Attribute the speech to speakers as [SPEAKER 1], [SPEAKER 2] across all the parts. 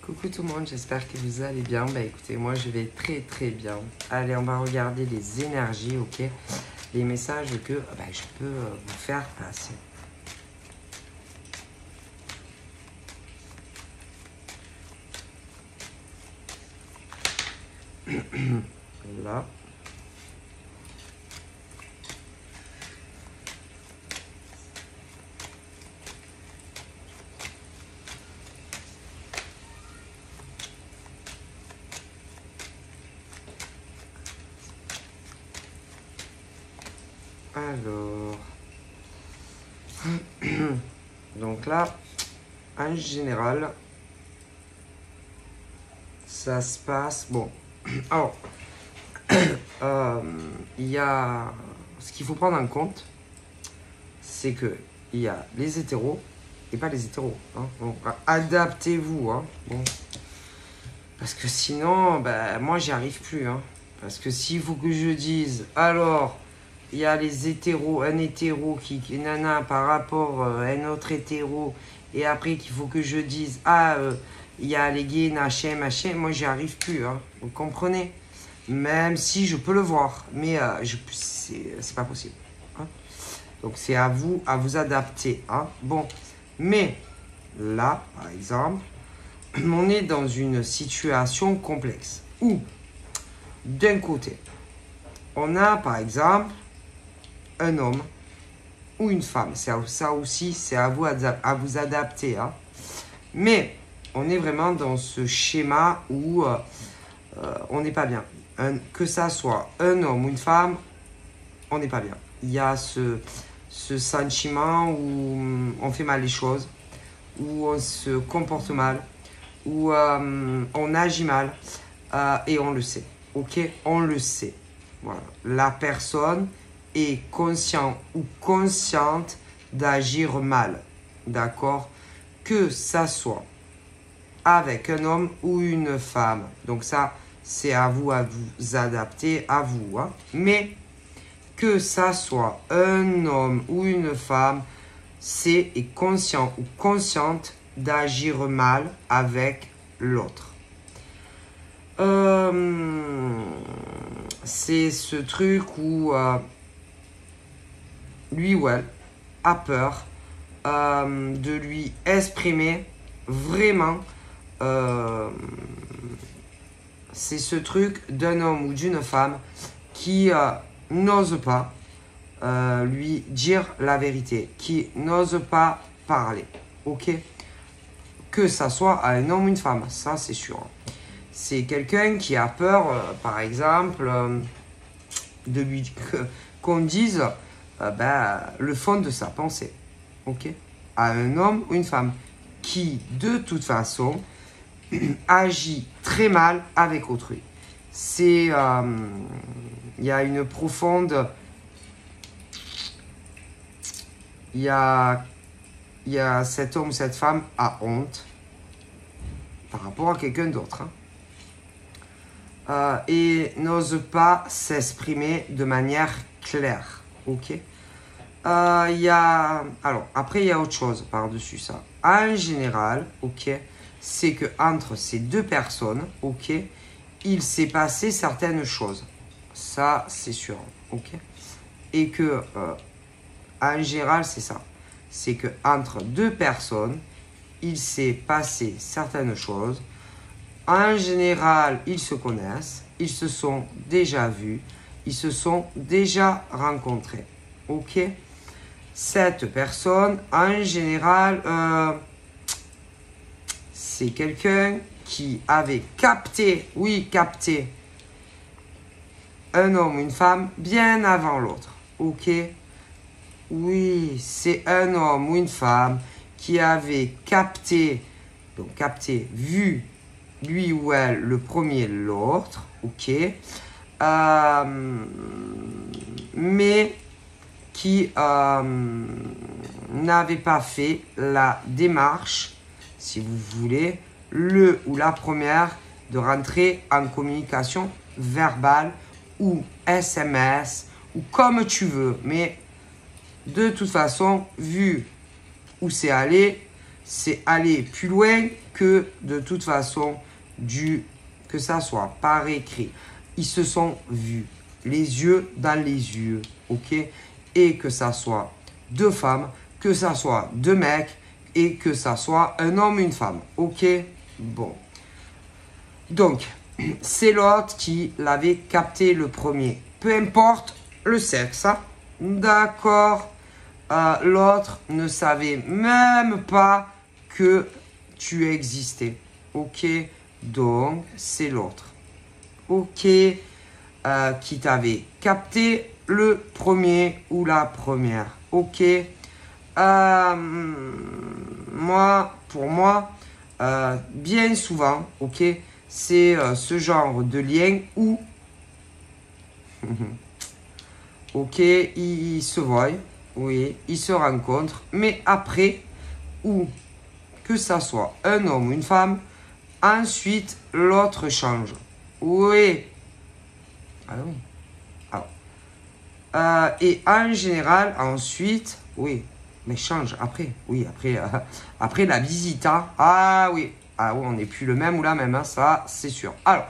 [SPEAKER 1] Coucou tout le monde, j'espère que vous allez bien. Bah écoutez, moi je vais très bien. Allez, on va regarder les énergies, ok? Les messages que je peux vous faire passer. Là. Alors, donc là, en général, ça se passe, bon, alors, il y a, ce qu'il faut prendre en compte, c'est que il y a les hétéros et pas les hétéros, hein. Donc, adaptez-vous, hein, bon, parce que sinon, moi, j'y arrive plus, hein, parce que s'il faut que je dise, alors, il y a les hétéros, un hétéro qui nana par rapport à un autre hétéro, et après qu'il faut que je dise, il y a les gays, machin, moi j'y arrive plus, hein, vous comprenez? Même si je peux le voir, mais c'est pas possible. Hein. Donc c'est à vous adapter. Hein. Bon, mais là, par exemple, on est dans une situation complexe où, d'un côté, on a par exemple un homme ou une femme. Ça aussi, c'est à vous adapter. Hein. Mais on est vraiment dans ce schéma où on n'est pas bien. Que ça soit un homme ou une femme, on n'est pas bien. Il y a ce sentiment où on fait mal les choses, où on se comporte mal, où on agit mal, et on le sait. Ok, on le sait. Voilà. La personne est conscient ou consciente d'agir mal, d'accord? Que ça soit avec un homme ou une femme. Donc ça, c'est à vous adapter, à vous. Hein? Mais que ça soit un homme ou une femme, est conscient ou consciente d'agir mal avec l'autre. C'est ce truc où lui ou elle a peur de lui exprimer vraiment. C'est ce truc d'un homme ou d'une femme qui n'ose pas lui dire la vérité, qui n'ose pas parler. Ok? Que ça soit à un homme ou une femme, ça c'est sûr. C'est quelqu'un qui a peur, par exemple, de lui qu'on dise le fond de sa pensée, ok, à un homme ou une femme qui, de toute façon, agit très mal avec autrui. C'est, il y a une profonde, il y a cet homme ou cette femme a honte par rapport à quelqu'un d'autre. Hein. Et n'ose pas s'exprimer de manière claire. Ok. Alors, après, il y a autre chose par-dessus ça. En général, ok, c'est que entre ces deux personnes, ok, il s'est passé certaines choses. Ça, c'est sûr. Ok. Et que, en général, c'est ça. C'est que entre deux personnes, il s'est passé certaines choses. En général, ils se connaissent, ils se sont déjà vus, ils se sont déjà rencontrés. Ok? Cette personne, en général, c'est quelqu'un qui avait capté un homme ou une femme bien avant l'autre. Ok? Oui, c'est un homme ou une femme qui avait vu lui ou elle, le premier, l'autre, ok, mais qui n'avait pas fait la démarche, si vous voulez, le ou la première, de rentrer en communication verbale ou SMS, ou comme tu veux, mais de toute façon, vu où c'est allé plus loin que de toute façon, que ça soit par écrit. Ils se sont vus les yeux dans les yeux, ok? Et que ça soit deux femmes, que ça soit deux mecs, et que ça soit un homme, une femme, ok? Bon. Donc, c'est l'autre qui l'avait capté le premier. Peu importe le sexe, hein? D'accord? L'autre ne savait même pas que tu existais, ok? Donc, c'est l'autre, ok? Qui t'avait capté le premier ou la première, ok? Pour moi, bien souvent, ok, c'est ce genre de lien où, ok, ils se voient, oui, ils se rencontrent, mais après, ou que ça soit un homme ou une femme, ensuite l'autre change, oui, ah oui, alors, et en général, ensuite, oui. Mais change après, oui, après la visite, hein. Ah oui, on n'est plus le même ou la même, hein, ça c'est sûr. Alors,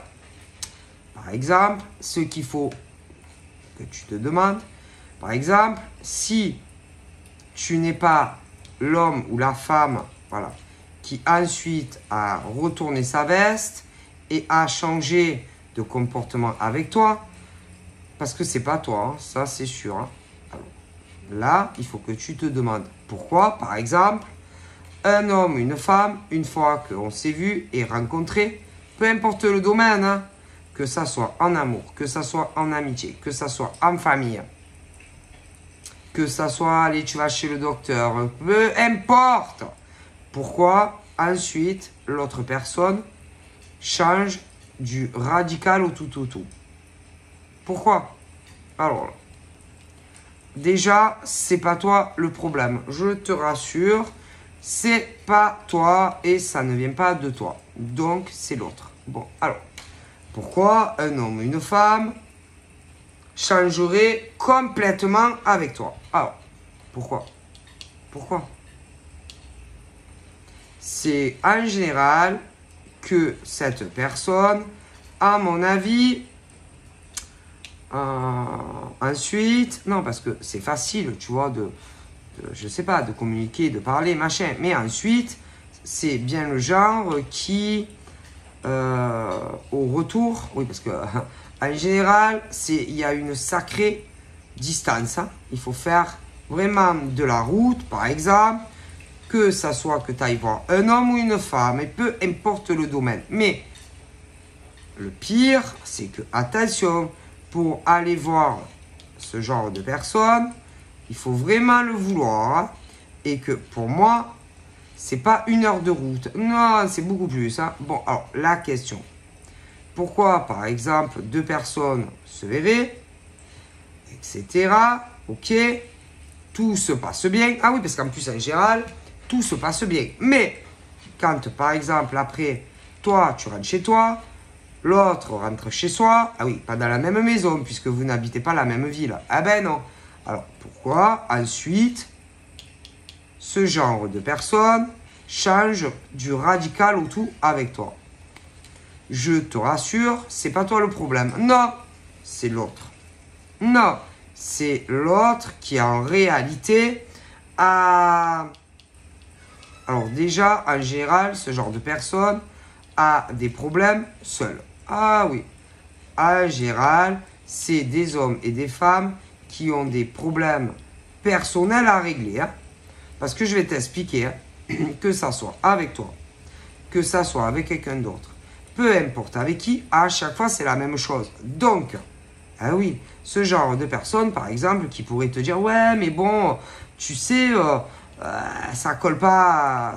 [SPEAKER 1] par exemple, ce qu'il faut que tu te demandes, par exemple, si tu n'es pas l'homme ou la femme, voilà, qui ensuite a retourné sa veste et a changé de comportement avec toi, parce que c'est pas toi, hein, ça c'est sûr, hein. Là, il faut que tu te demandes pourquoi, par exemple, un homme, une femme, une fois qu'on s'est vu et rencontré, peu importe le domaine, hein, que ça soit en amour, que ça soit en amitié, que ça soit en famille, que ça soit, allez, tu vas chez le docteur, peu importe. Pourquoi ensuite l'autre personne change du radical au tout. Pourquoi? Alors, déjà, c'est pas toi le problème. Je te rassure, c'est pas toi et ça ne vient pas de toi. Donc, c'est l'autre. Bon, alors, pourquoi un homme ou une femme changerait complètement avec toi? Alors, pourquoi? C'est en général que cette personne, à mon avis, ensuite, non, parce que c'est facile, tu vois, je sais pas, de communiquer, de parler, machin. Mais ensuite, c'est bien le genre qui, au retour, oui, parce que en général, il y a une sacrée distance, hein. Il faut faire vraiment de la route, par exemple, que ça soit que tu ailles voir un homme ou une femme, et peu importe le domaine. Mais le pire, c'est que, attention, pour aller voir ce genre de personnes, il faut vraiment le vouloir, hein. Et que pour moi, c'est pas 1 heure de route. Non, c'est beaucoup plus, hein. Bon, alors, la question. Pourquoi, par exemple, 2 personnes se verraient, etc. Ok, tout se passe bien. Ah oui, parce qu'en plus, en général, tout se passe bien. Mais, quand, par exemple, après, toi, tu rentres chez toi, l'autre rentre chez soi, ah oui, pas dans la même maison, puisque vous n'habitez pas la même ville. Ah ben non. Alors, pourquoi ensuite, ce genre de personne change du radical au tout avec toi? Je te rassure, c'est pas toi le problème. Non, c'est l'autre. Non, c'est l'autre qui en réalité a... Alors déjà, en général, ce genre de personne a des problèmes seul. Ah oui, en général, c'est des hommes et des femmes qui ont des problèmes personnels à régler, hein. Parce que je vais t'expliquer, hein, que ça soit avec toi, que ça soit avec quelqu'un d'autre, peu importe avec qui, à chaque fois, c'est la même chose. Donc, ah oui, ce genre de personne, par exemple, qui pourrait te dire, ouais, mais bon, tu sais, ça colle pas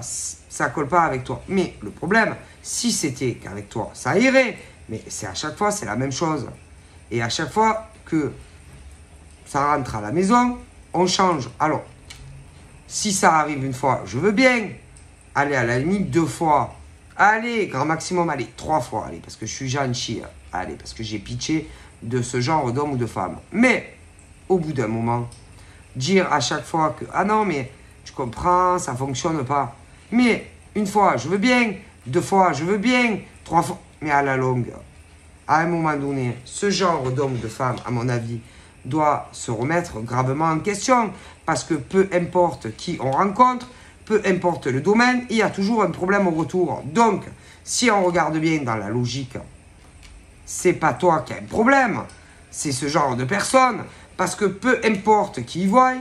[SPEAKER 1] avec toi. Mais le problème, si c'était qu'avec toi, ça irait. Mais c'est à chaque fois, c'est la même chose. Et à chaque fois que ça rentre à la maison, on change. Alors, si ça arrive une fois, je veux bien. Allez, à la limite, 2 fois. Allez, grand maximum, allez, 3 fois. Allez, parce que je suis gentil. Allez, parce que j'ai pitché de ce genre d'homme ou de femme. Mais, au bout d'un moment, dire à chaque fois que, ah non, mais tu comprends, ça ne fonctionne pas. Mais, une fois, je veux bien. 2 fois, je veux bien, 3 fois. Mais à la longue, à un moment donné, ce genre d'homme ou de femme, à mon avis, doit se remettre gravement en question. Parce que peu importe qui on rencontre, peu importe le domaine, il y a toujours un problème au retour. Donc, si on regarde bien dans la logique, c'est pas toi qui as un problème, c'est ce genre de personne. Parce que peu importe qui y voit,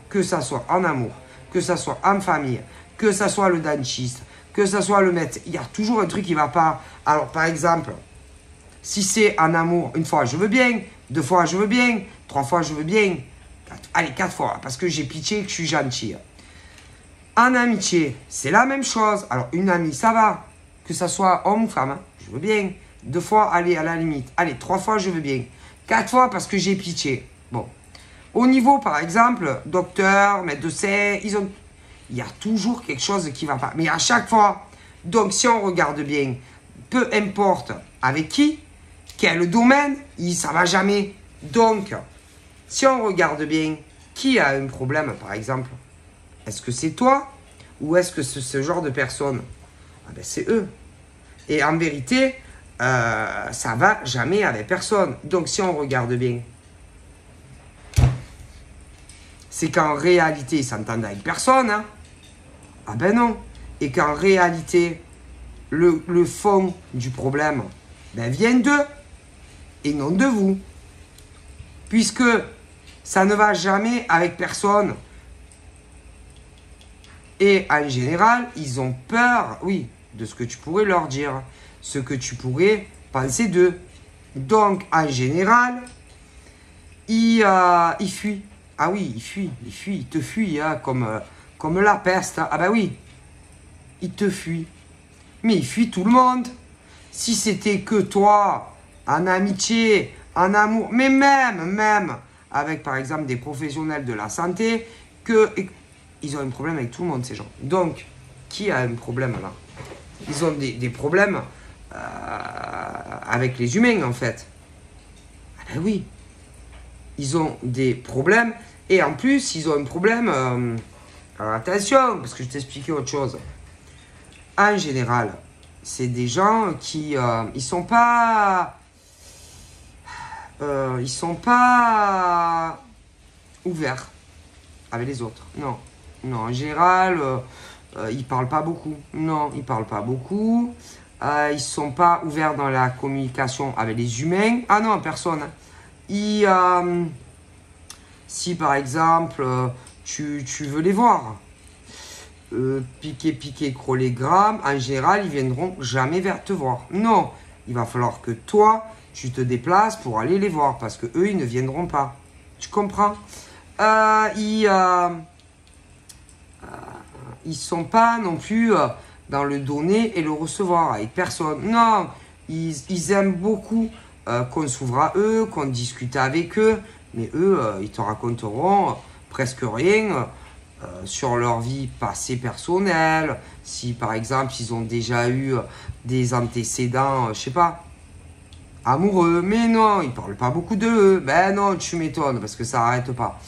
[SPEAKER 1] que ça soit en amour, que ça soit en famille, que ça soit le dentiste, que ça soit le médecin, il y a toujours un truc qui ne va pas. Alors, par exemple, si c'est en amour, 1 fois, je veux bien, 2 fois, je veux bien, 3 fois, je veux bien, allez, 4 fois, parce que j'ai pitié, que je suis gentil. En amitié, c'est la même chose. Alors, une amie, ça va, que ça soit homme ou femme, hein, je veux bien. 2 fois, allez, à la limite. Allez, 3 fois, je veux bien. 4 fois, parce que j'ai pitié. Bon. Au niveau, par exemple, docteur, médecin, il y a toujours quelque chose qui ne va pas. Mais à chaque fois, donc si on regarde bien, peu importe avec qui, quel domaine, ça ne va jamais. Donc, si on regarde bien, qui a un problème, par exemple? Est-ce que c'est toi ou est-ce que c'est ce genre de personne? Ah ben, c'est eux. Et en vérité, ça ne va jamais avec personne. Donc, si on regarde bien, c'est qu'en réalité, ils s'entendent avec personne. Hein. Ah ben non. Et qu'en réalité, le fond du problème ben, vient d'eux et non de vous. Puisque ça ne va jamais avec personne. Et en général, ils ont peur, oui, de ce que tu pourrais leur dire, ce que tu pourrais penser d'eux. Donc, en général, ils fuient. Ah oui, ils te fuient, hein, comme la peste. Ah ben oui, ils te fuient. Mais ils fuient tout le monde. Si c'était que toi, en amitié, en amour, mais même avec, par exemple, des professionnels de la santé, ils ont un problème avec tout le monde, ces gens. Donc, qui a un problème là? Ils ont des problèmes avec les humains, en fait. Ah ben oui. Ils ont des problèmes. Et en plus, ils ont un problème... alors attention, parce que je t'expliquais autre chose. En général, c'est des gens qui... ils sont pas ouverts avec les autres. Non. Non, en général, ils parlent pas beaucoup. Non, ils parlent pas beaucoup. Ils sont pas ouverts dans la communication avec les humains. Ah non, personne. Si par exemple, tu veux les voir, piquer, crawler-gramme, en général, ils viendront jamais vers te voir. Non, il va falloir que toi, tu te déplaces pour aller les voir, parce que eux, ils ne viendront pas. Tu comprends? Ils sont pas non plus dans le donner et le recevoir avec personne. Non, ils aiment beaucoup qu'on s'ouvre à eux, qu'on discute avec eux, mais eux, ils te raconteront presque rien sur leur vie passée personnelle. Si par exemple, ils ont déjà eu des antécédents, je sais pas, amoureux, mais non, ils parlent pas beaucoup d'eux. Ben non, tu m'étonnes, parce que ça arrête pas.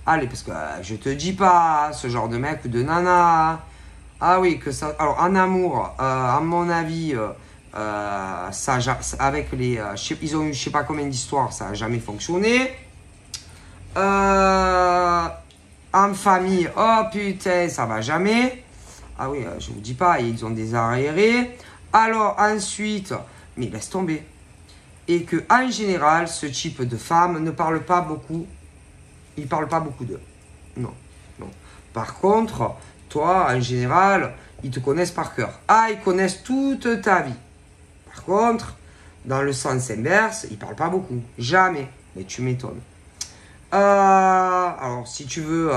[SPEAKER 1] Allez, parce que je te dis pas, ce genre de mec ou de nana. Ah oui, que ça. Alors, en amour, à mon avis, ça, avec les. Ils ont eu je sais pas combien d'histoires, ça n'a jamais fonctionné. En famille, oh putain, ça va jamais. Ah oui, je vous dis pas, ils ont des arriérés. Alors, ensuite, mais laisse tomber. Et que, en général, ce type de femme ne parle pas beaucoup. Ils ne parlent pas beaucoup d'eux. Non, non. Par contre, toi, en général, ils te connaissent par cœur. Ah, ils connaissent toute ta vie. Par contre, dans le sens inverse, ils ne parlent pas beaucoup. Jamais. Mais tu m'étonnes. Alors, si tu veux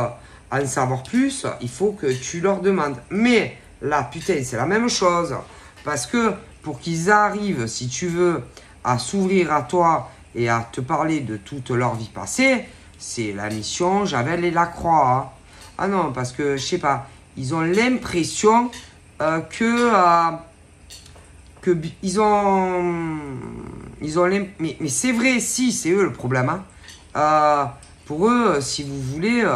[SPEAKER 1] en savoir plus, il faut que tu leur demandes. Mais là, putain, c'est la même chose. Parce que pour qu'ils arrivent, si tu veux, à s'ouvrir à toi et à te parler de toute leur vie passée, c'est la mission Javel et la Croix. Hein. Ah non, parce que, je sais pas, ils ont l'impression que ils ont mais c'est vrai, si, c'est eux le problème. Hein. Pour eux, si vous voulez,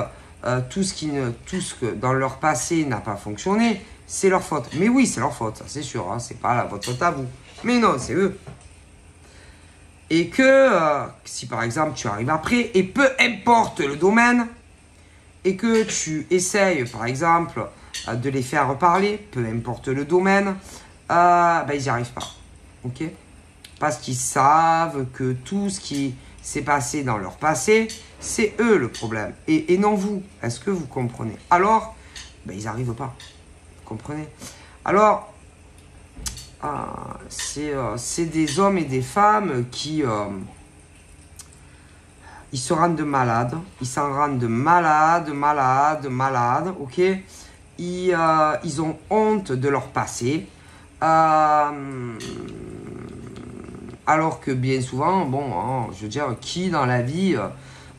[SPEAKER 1] tout ce que dans leur passé n'a pas fonctionné, c'est leur faute. Mais oui, c'est leur faute, ça c'est sûr, hein, c'est pas votre faute à vous. Mais non, c'est eux. Et que si par exemple tu arrives après, et peu importe le domaine, et que tu essayes par exemple de les faire parler, peu importe le domaine, ben, ils n'y arrivent pas. Ok? Parce qu'ils savent que tout ce qui s'est passé dans leur passé, c'est eux le problème. Et non vous. Est-ce que vous comprenez? Alors, ben, ils n'arrivent pas. Vous comprenez? Alors, c'est des hommes et des femmes qui... ils se rendent malades. Ils s'en rendent malades, ok? Ils ont honte de leur passé. Alors que bien souvent, bon, hein, je veux dire, qui dans la vie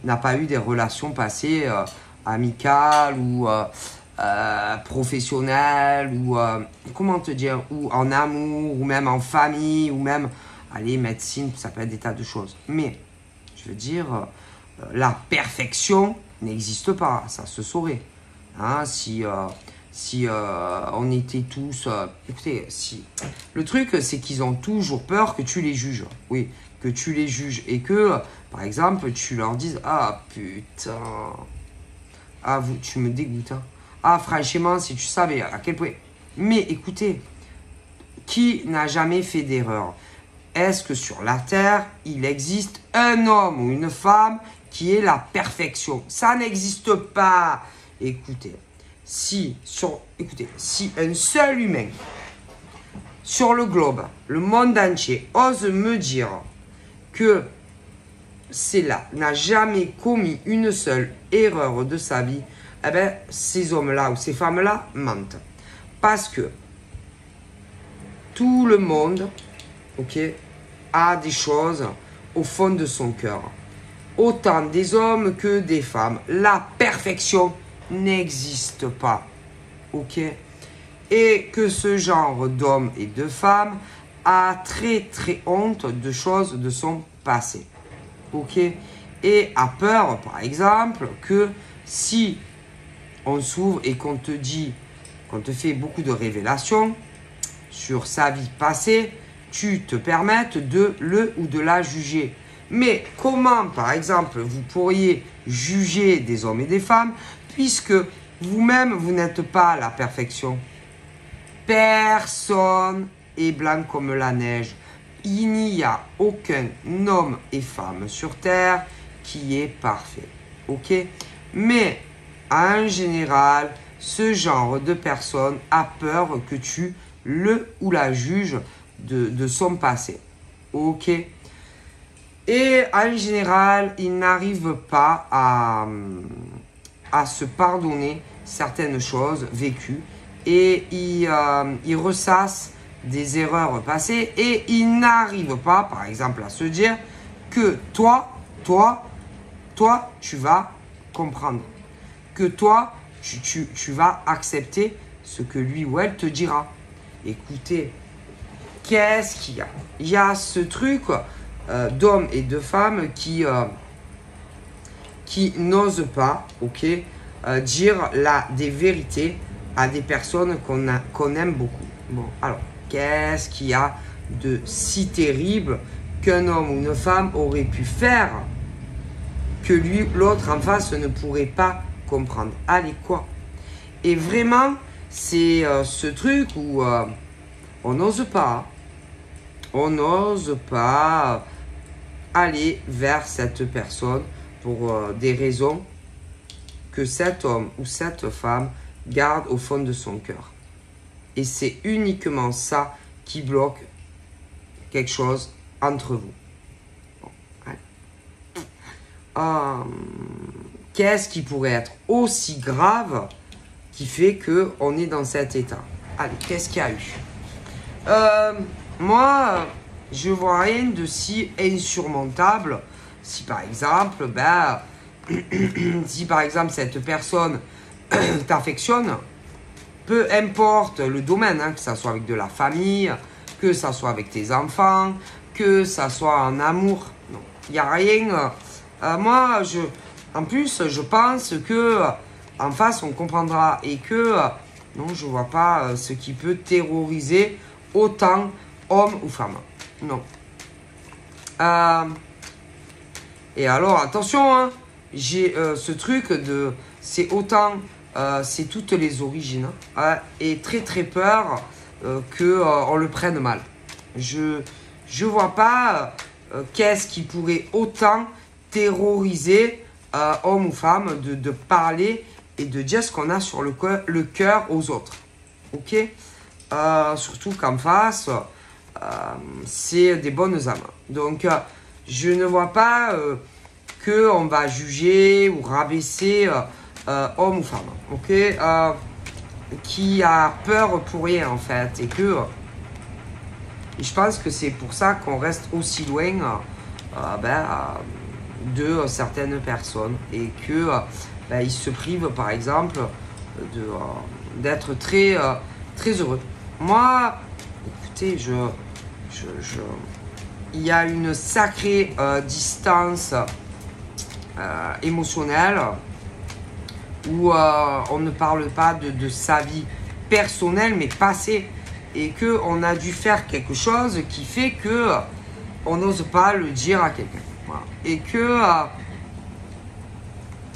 [SPEAKER 1] n'a pas eu des relations passées amicales ou professionnelles ou comment te dire, ou en amour ou même en famille ou même, allez, médecine, ça peut être des tas de choses. Mais, je veux dire, la perfection n'existe pas, ça se saurait. Hein, si on était tous... écoutez, si... Le truc, c'est qu'ils ont toujours peur que tu les juges. Oui, que tu les juges. Et que, par exemple, tu leur dises « Ah, putain... Ah, tu me dégoûtes. Hein. Ah, franchement, si tu savais à quel point... » Mais écoutez, qui n'a jamais fait d'erreur? Est-ce que sur la Terre, il existe un homme ou une femme qui est la perfection? Ça n'existe pas. Écoutez. Si un seul humain sur le globe, le monde entier, ose me dire que n'a jamais commis une seule erreur de sa vie, eh bien, ces hommes-là ou ces femmes-là mentent. Parce que tout le monde, ok, a des choses au fond de son cœur. Autant des hommes que des femmes. La perfection n'existe pas, ok? Et que ce genre d'hommes et de femmes a très honte de choses de son passé, ok? Et a peur, par exemple, que si on s'ouvre et qu'on te dit, qu'on te fait beaucoup de révélations sur sa vie passée, tu te permettes de le ou de la juger. Mais comment, par exemple, vous pourriez juger des hommes et des femmes puisque vous-même, vous n'êtes pas la perfection? Personne est blanc comme la neige. Il n'y a aucun homme et femme sur Terre qui est parfait. Ok? Mais, en général, ce genre de personne a peur que tu le ou la juges de son passé. Ok? Et en général, il n'arrive pas à se pardonner certaines choses vécues et il ressasse des erreurs passées et il n'arrive pas, par exemple, à se dire que toi, tu vas comprendre, que toi, tu vas accepter ce que lui ou elle te dira. Écoutez, qu'est-ce qu'il y a? Il y a ce truc d'hommes et de femmes qui n'osent pas, ok, dire des vérités à des personnes qu'on aime beaucoup. Bon, alors, qu'est-ce qu'il y a de si terrible qu'un homme ou une femme aurait pu faire que l'autre en face ne pourrait pas comprendre? Allez, quoi? Et vraiment, c'est ce truc où on n'ose pas. On n'ose pas aller vers cette personne pour des raisons que cet homme ou cette femme garde au fond de son cœur. Et c'est uniquement ça qui bloque quelque chose entre vous. Bon, qu'est-ce qui pourrait être aussi grave qui fait qu'on est dans cet état? Allez, qu'est-ce qu'il y a eu? Moi, je vois rien de si insurmontable si par exemple, si par exemple cette personne t'affectionne, peu importe le domaine, hein, que ça soit avec de la famille, que ça soit avec tes enfants, que ça soit en amour, non, il n'y a rien. Moi, en plus, je pense que en face, on comprendra et que Non, je vois pas ce qui peut terroriser autant homme ou femme. Non. Et alors, attention, hein, j'ai ce truc de... C'est autant... c'est toutes les origines. Hein, et très très peur qu'on le prenne mal. Je vois pas qu'est-ce qui pourrait autant terroriser homme ou femme de parler et de dire ce qu'on a sur le cœur aux autres. Ok, surtout qu'en face, c'est des bonnes âmes. Donc, je ne vois pas qu'on va juger ou rabaisser homme ou femme. Ok, qui a peur pour rien en fait. Et que je pense que c'est pour ça qu'on reste aussi loin de certaines personnes. Et que ils se privent par exemple d'être très, très heureux. Moi, écoutez, il y a une sacrée distance émotionnelle où on ne parle pas de sa vie personnelle mais passée et qu'on a dû faire quelque chose qui fait que on n'ose pas le dire à quelqu'un. Voilà. Et que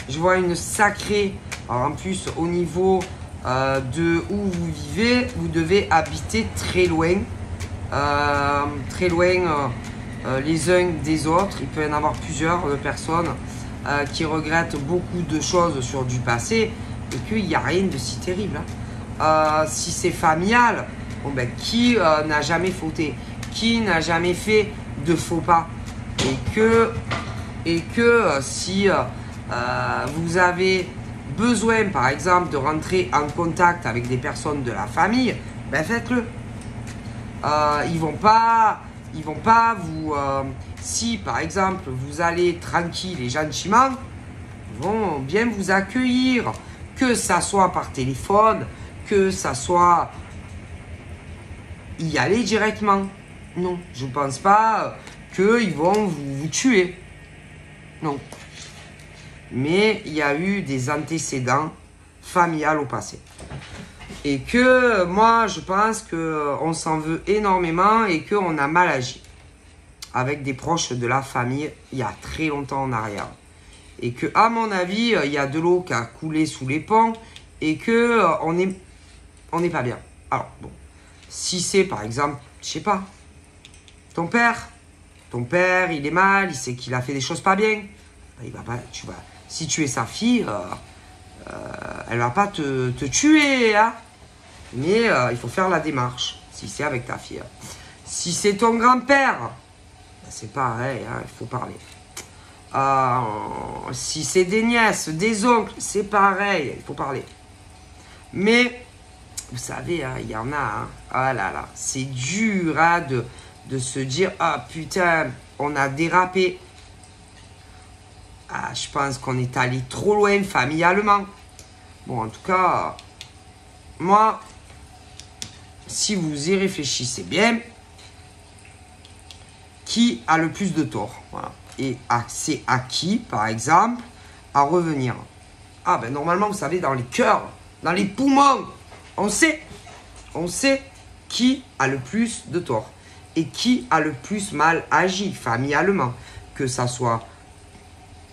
[SPEAKER 1] je vois une sacrée... Alors en plus, au niveau de où vous vivez, vous devez habiter très loin. Les uns des autres. Il peut y en avoir plusieurs personnes qui regrettent beaucoup de choses sur du passé et qu'il n'y a rien de si terrible. Hein. Si c'est familial, bon ben, qui n'a jamais fauté? Qui n'a jamais fait de faux pas? Et que si vous avez besoin, par exemple, de rentrer en contact avec des personnes de la famille, ben faites-le. Ils vont pas vous... si, par exemple, vous allez tranquille et gentiment, ils vont bien vous accueillir. Que ça soit par téléphone, que ça soit... y aller directement. Non, je ne pense pas qu'ils vont vous tuer. Non. Mais il y a eu des antécédents familiales au passé. Et que moi, je pense qu'on s'en veut énormément et qu'on a mal agi avec des proches de la famille il y a très longtemps en arrière. Et que, à mon avis, il y a de l'eau qui a coulé sous les ponts et que on n'est pas bien. Alors, bon, si c'est par exemple, je sais pas, ton père, il est mal, il sait qu'il a fait des choses pas bien, il va pas, si tu es sa fille, elle va pas te tuer, hein. Mais il faut faire la démarche, si c'est avec ta fille. Si c'est ton grand-père, c'est pareil, hein, il faut parler. Si c'est des nièces, des oncles, c'est pareil, il faut parler. Mais, vous savez, hein, il y en a, hein, ah là là, c'est dur hein, de se dire, ah putain, on a dérapé. Ah, je pense qu'on est allé trop loin familialement. Bon, en tout cas, moi, si vous y réfléchissez bien, qui a le plus de tort? Voilà. Et c'est à qui, par exemple, à revenir? Ah ben normalement, vous savez, dans les cœurs, dans les poumons, on sait qui a le plus de tort. Et qui a le plus mal agi familialement. Que ça soit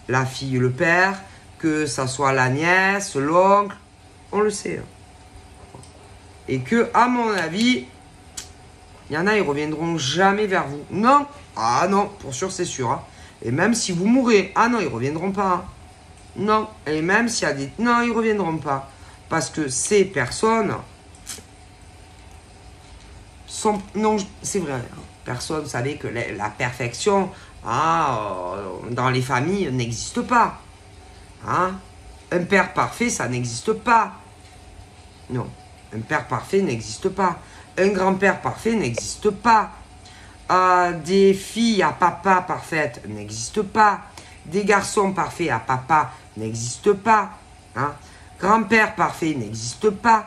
[SPEAKER 1] la fille, le père, que ça soit la nièce, l'oncle, on le sait. Et que, à mon avis, il y en a, ils reviendront jamais vers vous. Non, ah non, pour sûr, c'est sûr. Hein. Et même si vous mourrez, ah non, ils reviendront pas. Hein. Non, et même s'il y a des... Non, ils reviendront pas. Parce que ces personnes sont... Non, c'est vrai. Hein. Personne ne savait que la perfection dans les familles n'existe pas. Hein? Un père parfait, ça n'existe pas. Non, un père parfait n'existe pas. Un grand-père parfait n'existe pas. Des filles à papa parfaites n'existent pas. Des garçons parfaits à papa n'existent pas. Hein? Grand-père parfait n'existe pas.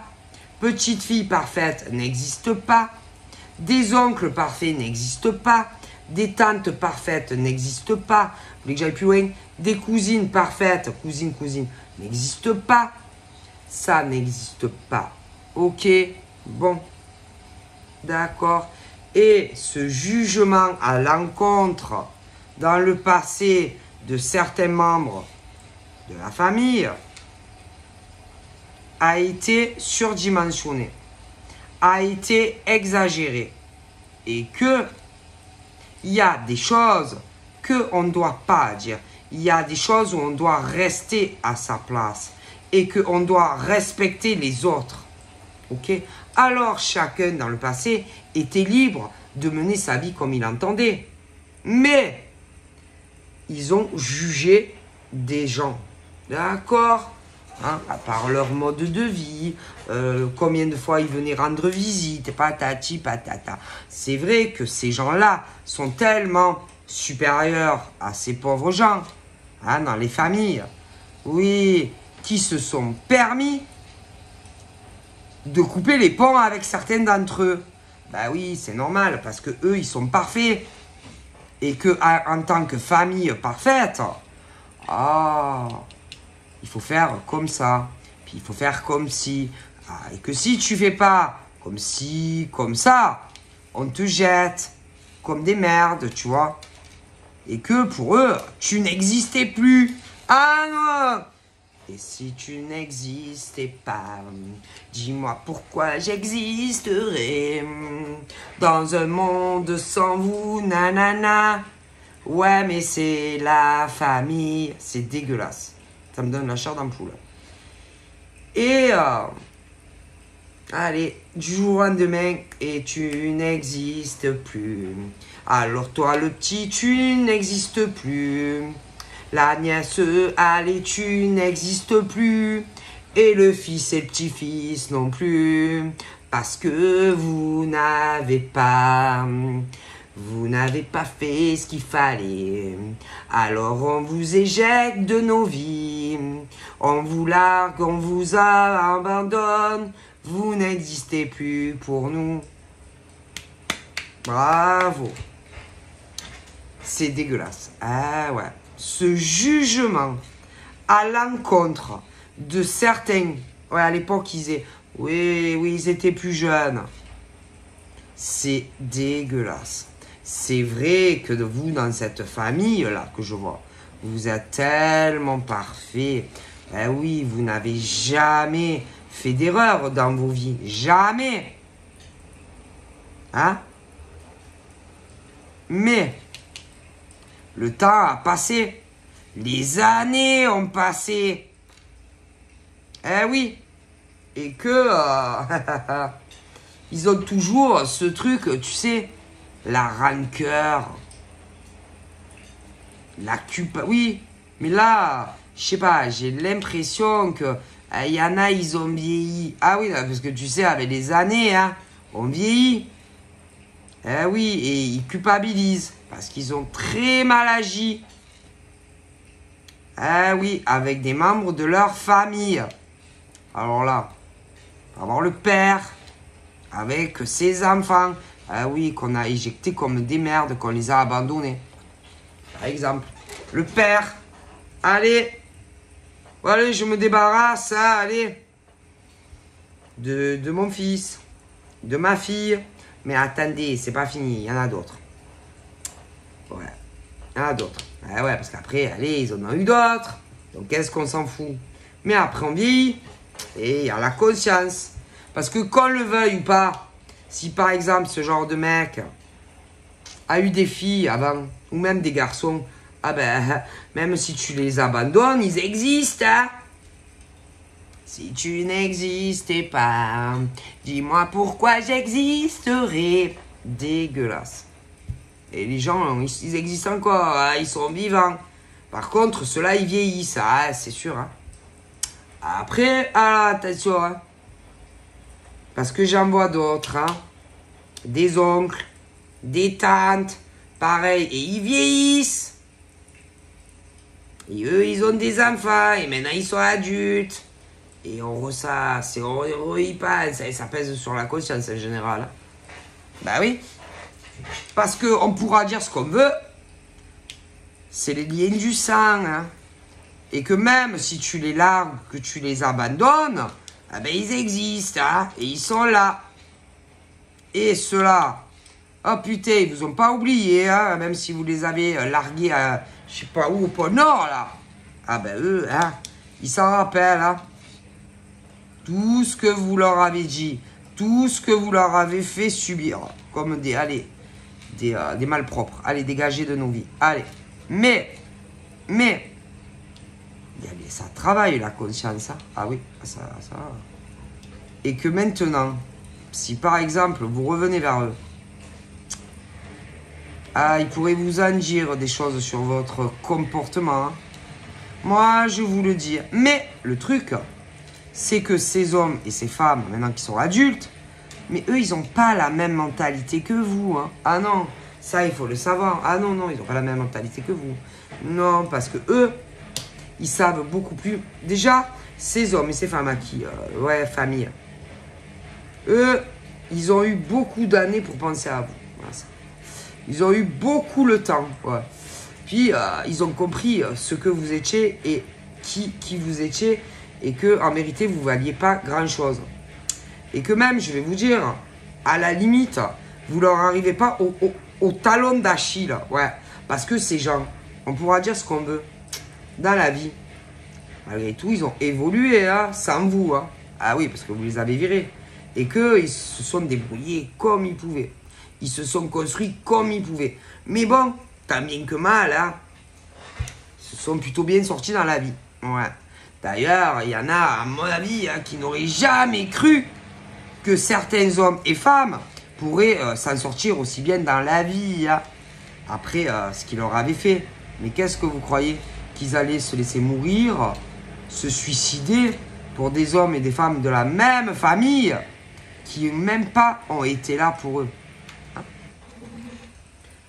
[SPEAKER 1] Petite fille parfaite n'existe pas. Des oncles parfaits n'existent pas. Des tantes parfaites n'existent pas. Vous voulez que j'aille plus loin? Des cousines parfaites, cousine, n'existent pas. Ça n'existe pas. Ok, bon. D'accord. Et ce jugement à l'encontre dans le passé de certains membres de la famille a été surdimensionné, a été exagéré. Et que il y a des choses qu'on ne doit pas dire. Il y a des choses où on doit rester à sa place. Et qu'on doit respecter les autres. Ok? Alors chacun dans le passé était libre de mener sa vie comme il entendait. Mais ils ont jugé des gens. D'accord? Hein, par leur mode de vie, combien de fois ils venaient rendre visite, patati patata. C'est vrai que ces gens-là sont tellement supérieurs à ces pauvres gens, hein, dans les familles, oui, qui se sont permis de couper les ponts avec certains d'entre eux. Ben oui, c'est normal, parce que eux, ils sont parfaits. Et que en tant que famille parfaite, il faut faire comme ça, puis il faut faire comme si, et que si tu fais pas comme si, comme ça, on te jette comme des merdes, tu vois. Et que pour eux, tu n'existais plus. Ah non! Et si tu n'existais pas, dis-moi pourquoi j'existerais dans un monde sans vous, nanana. Ouais, mais c'est la famille. C'est dégueulasse. Ça me donne la chair d'un poule. Et, allez, du jour au lendemain, et tu n'existes plus. Alors toi, le petit, tu n'existes plus. La nièce, allez, tu n'existes plus. Et le fils et le petit-fils non plus. Parce que vous n'avez pas fait ce qu'il fallait. Alors on vous éjecte de nos vies. On vous largue, on vous abandonne. Vous n'existez plus pour nous. Bravo. C'est dégueulasse. Ah ouais. Ce jugement à l'encontre de certains, ouais, à l'époque ils disaient, oui, ils étaient plus jeunes. C'est dégueulasse. C'est vrai que vous, dans cette famille-là que je vois, vous êtes tellement parfait. Ben oui, vous n'avez jamais fait d'erreur dans vos vies. Jamais. Hein? Mais le temps a passé. Les années ont passé. Eh oui. Et que... ils ont toujours ce truc, tu sais, la rancœur. La culpabilité. Oui, mais là, je sais pas, j'ai l'impression que... Il y en a, ils ont vieilli. Ah oui, parce que tu sais, avec les années, hein, on vieillit. Eh oui, et ils culpabilisent. Parce qu'ils ont très mal agi. Eh oui, avec des membres de leur famille. Alors là, avoir le père, avec ses enfants. Ah oui, qu'on a éjectés comme des merdes, qu'on les a abandonnés. Par exemple, le père. Allez, je me débarrasse, hein, allez. De mon fils, de ma fille. Mais attendez, c'est pas fini, il y en a d'autres. Ouais, il y en a d'autres. Ah ouais, parce qu'après, allez, ils en ont eu d'autres. Donc, qu'est-ce qu'on s'en fout? Mais après, on vieillit. Et il y a la conscience. Parce que qu'on le veuille ou pas, si par exemple, ce genre de mec a eu des filles avant, ou même des garçons, ah ben, même si tu les abandonnes, ils existent, hein. Si tu n'existais pas, dis-moi pourquoi j'existerais. Dégueulasse. Et les gens, ils existent encore, hein, ils sont vivants. Par contre, ceux-là, ils vieillissent, hein, c'est sûr. Hein. Après, attention, hein, parce que j'en vois d'autres. Hein. Des oncles, des tantes, pareil, et ils vieillissent. Et eux, ils ont des enfants, et maintenant, ils sont adultes. Et on ressasse, et on y passe, et ça pèse sur la conscience en général. Hein. Bah oui. Parce qu'on pourra dire ce qu'on veut. C'est les liens du sang. Hein. Et que même si tu les largues, que tu les abandonnes, ah ben ils existent, hein, et ils sont là. Et ceux-là, oh putain, ils vous ont pas oublié, hein, même si vous les avez largués à, je sais pas où, au pôle Nord, là. Ah ben eux, hein, ils s'en rappellent, hein. Tout ce que vous leur avez dit, tout ce que vous leur avez fait subir, comme des, allez, des malpropres. Allez, dégagez de nos vies. Allez. Mais, ça travaille la conscience, hein. Ah oui, ça. Et que maintenant, si par exemple, vous revenez vers eux, ah, ils pourraient vous en dire des choses sur votre comportement. Hein. Moi, je vous le dis. Mais le truc, c'est que ces hommes et ces femmes, maintenant qu'ils sont adultes, mais eux, ils n'ont pas la même mentalité que vous. Hein. Ah non, ça, il faut le savoir. Ah non, ils n'ont pas la même mentalité que vous. Non, parce que eux, ils savent beaucoup plus. Déjà, ces hommes et ces femmes à qui, famille, eux, ils ont eu beaucoup d'années pour penser à vous. Voilà, ça. Ils ont eu beaucoup le temps. Ouais. Puis, ils ont compris ce que vous étiez et qui vous étiez. Et que, en vérité, vous ne valiez pas grand-chose. Et que même, je vais vous dire, à la limite, vous leur arrivez pas au talon d'Achille. Ouais. Parce que ces gens, on pourra dire ce qu'on veut. Dans la vie, malgré tout, ils ont évolué, hein, sans vous. Hein. Ah oui, parce que vous les avez virés. Et qu'ils se sont débrouillés comme ils pouvaient. Ils se sont construits comme ils pouvaient. Mais bon, tant bien que mal, hein, ils se sont plutôt bien sortis dans la vie. Ouais. D'ailleurs, il y en a, à mon avis, hein, qui n'auraient jamais cru que certains hommes et femmes pourraient s'en sortir aussi bien dans la vie, hein, après ce qu'ils leur avaient fait. Mais qu'est-ce que vous croyez? Qu'ils allaient se laisser mourir, se suicider pour des hommes et des femmes de la même famille qui même pas ont été là pour eux. Hein?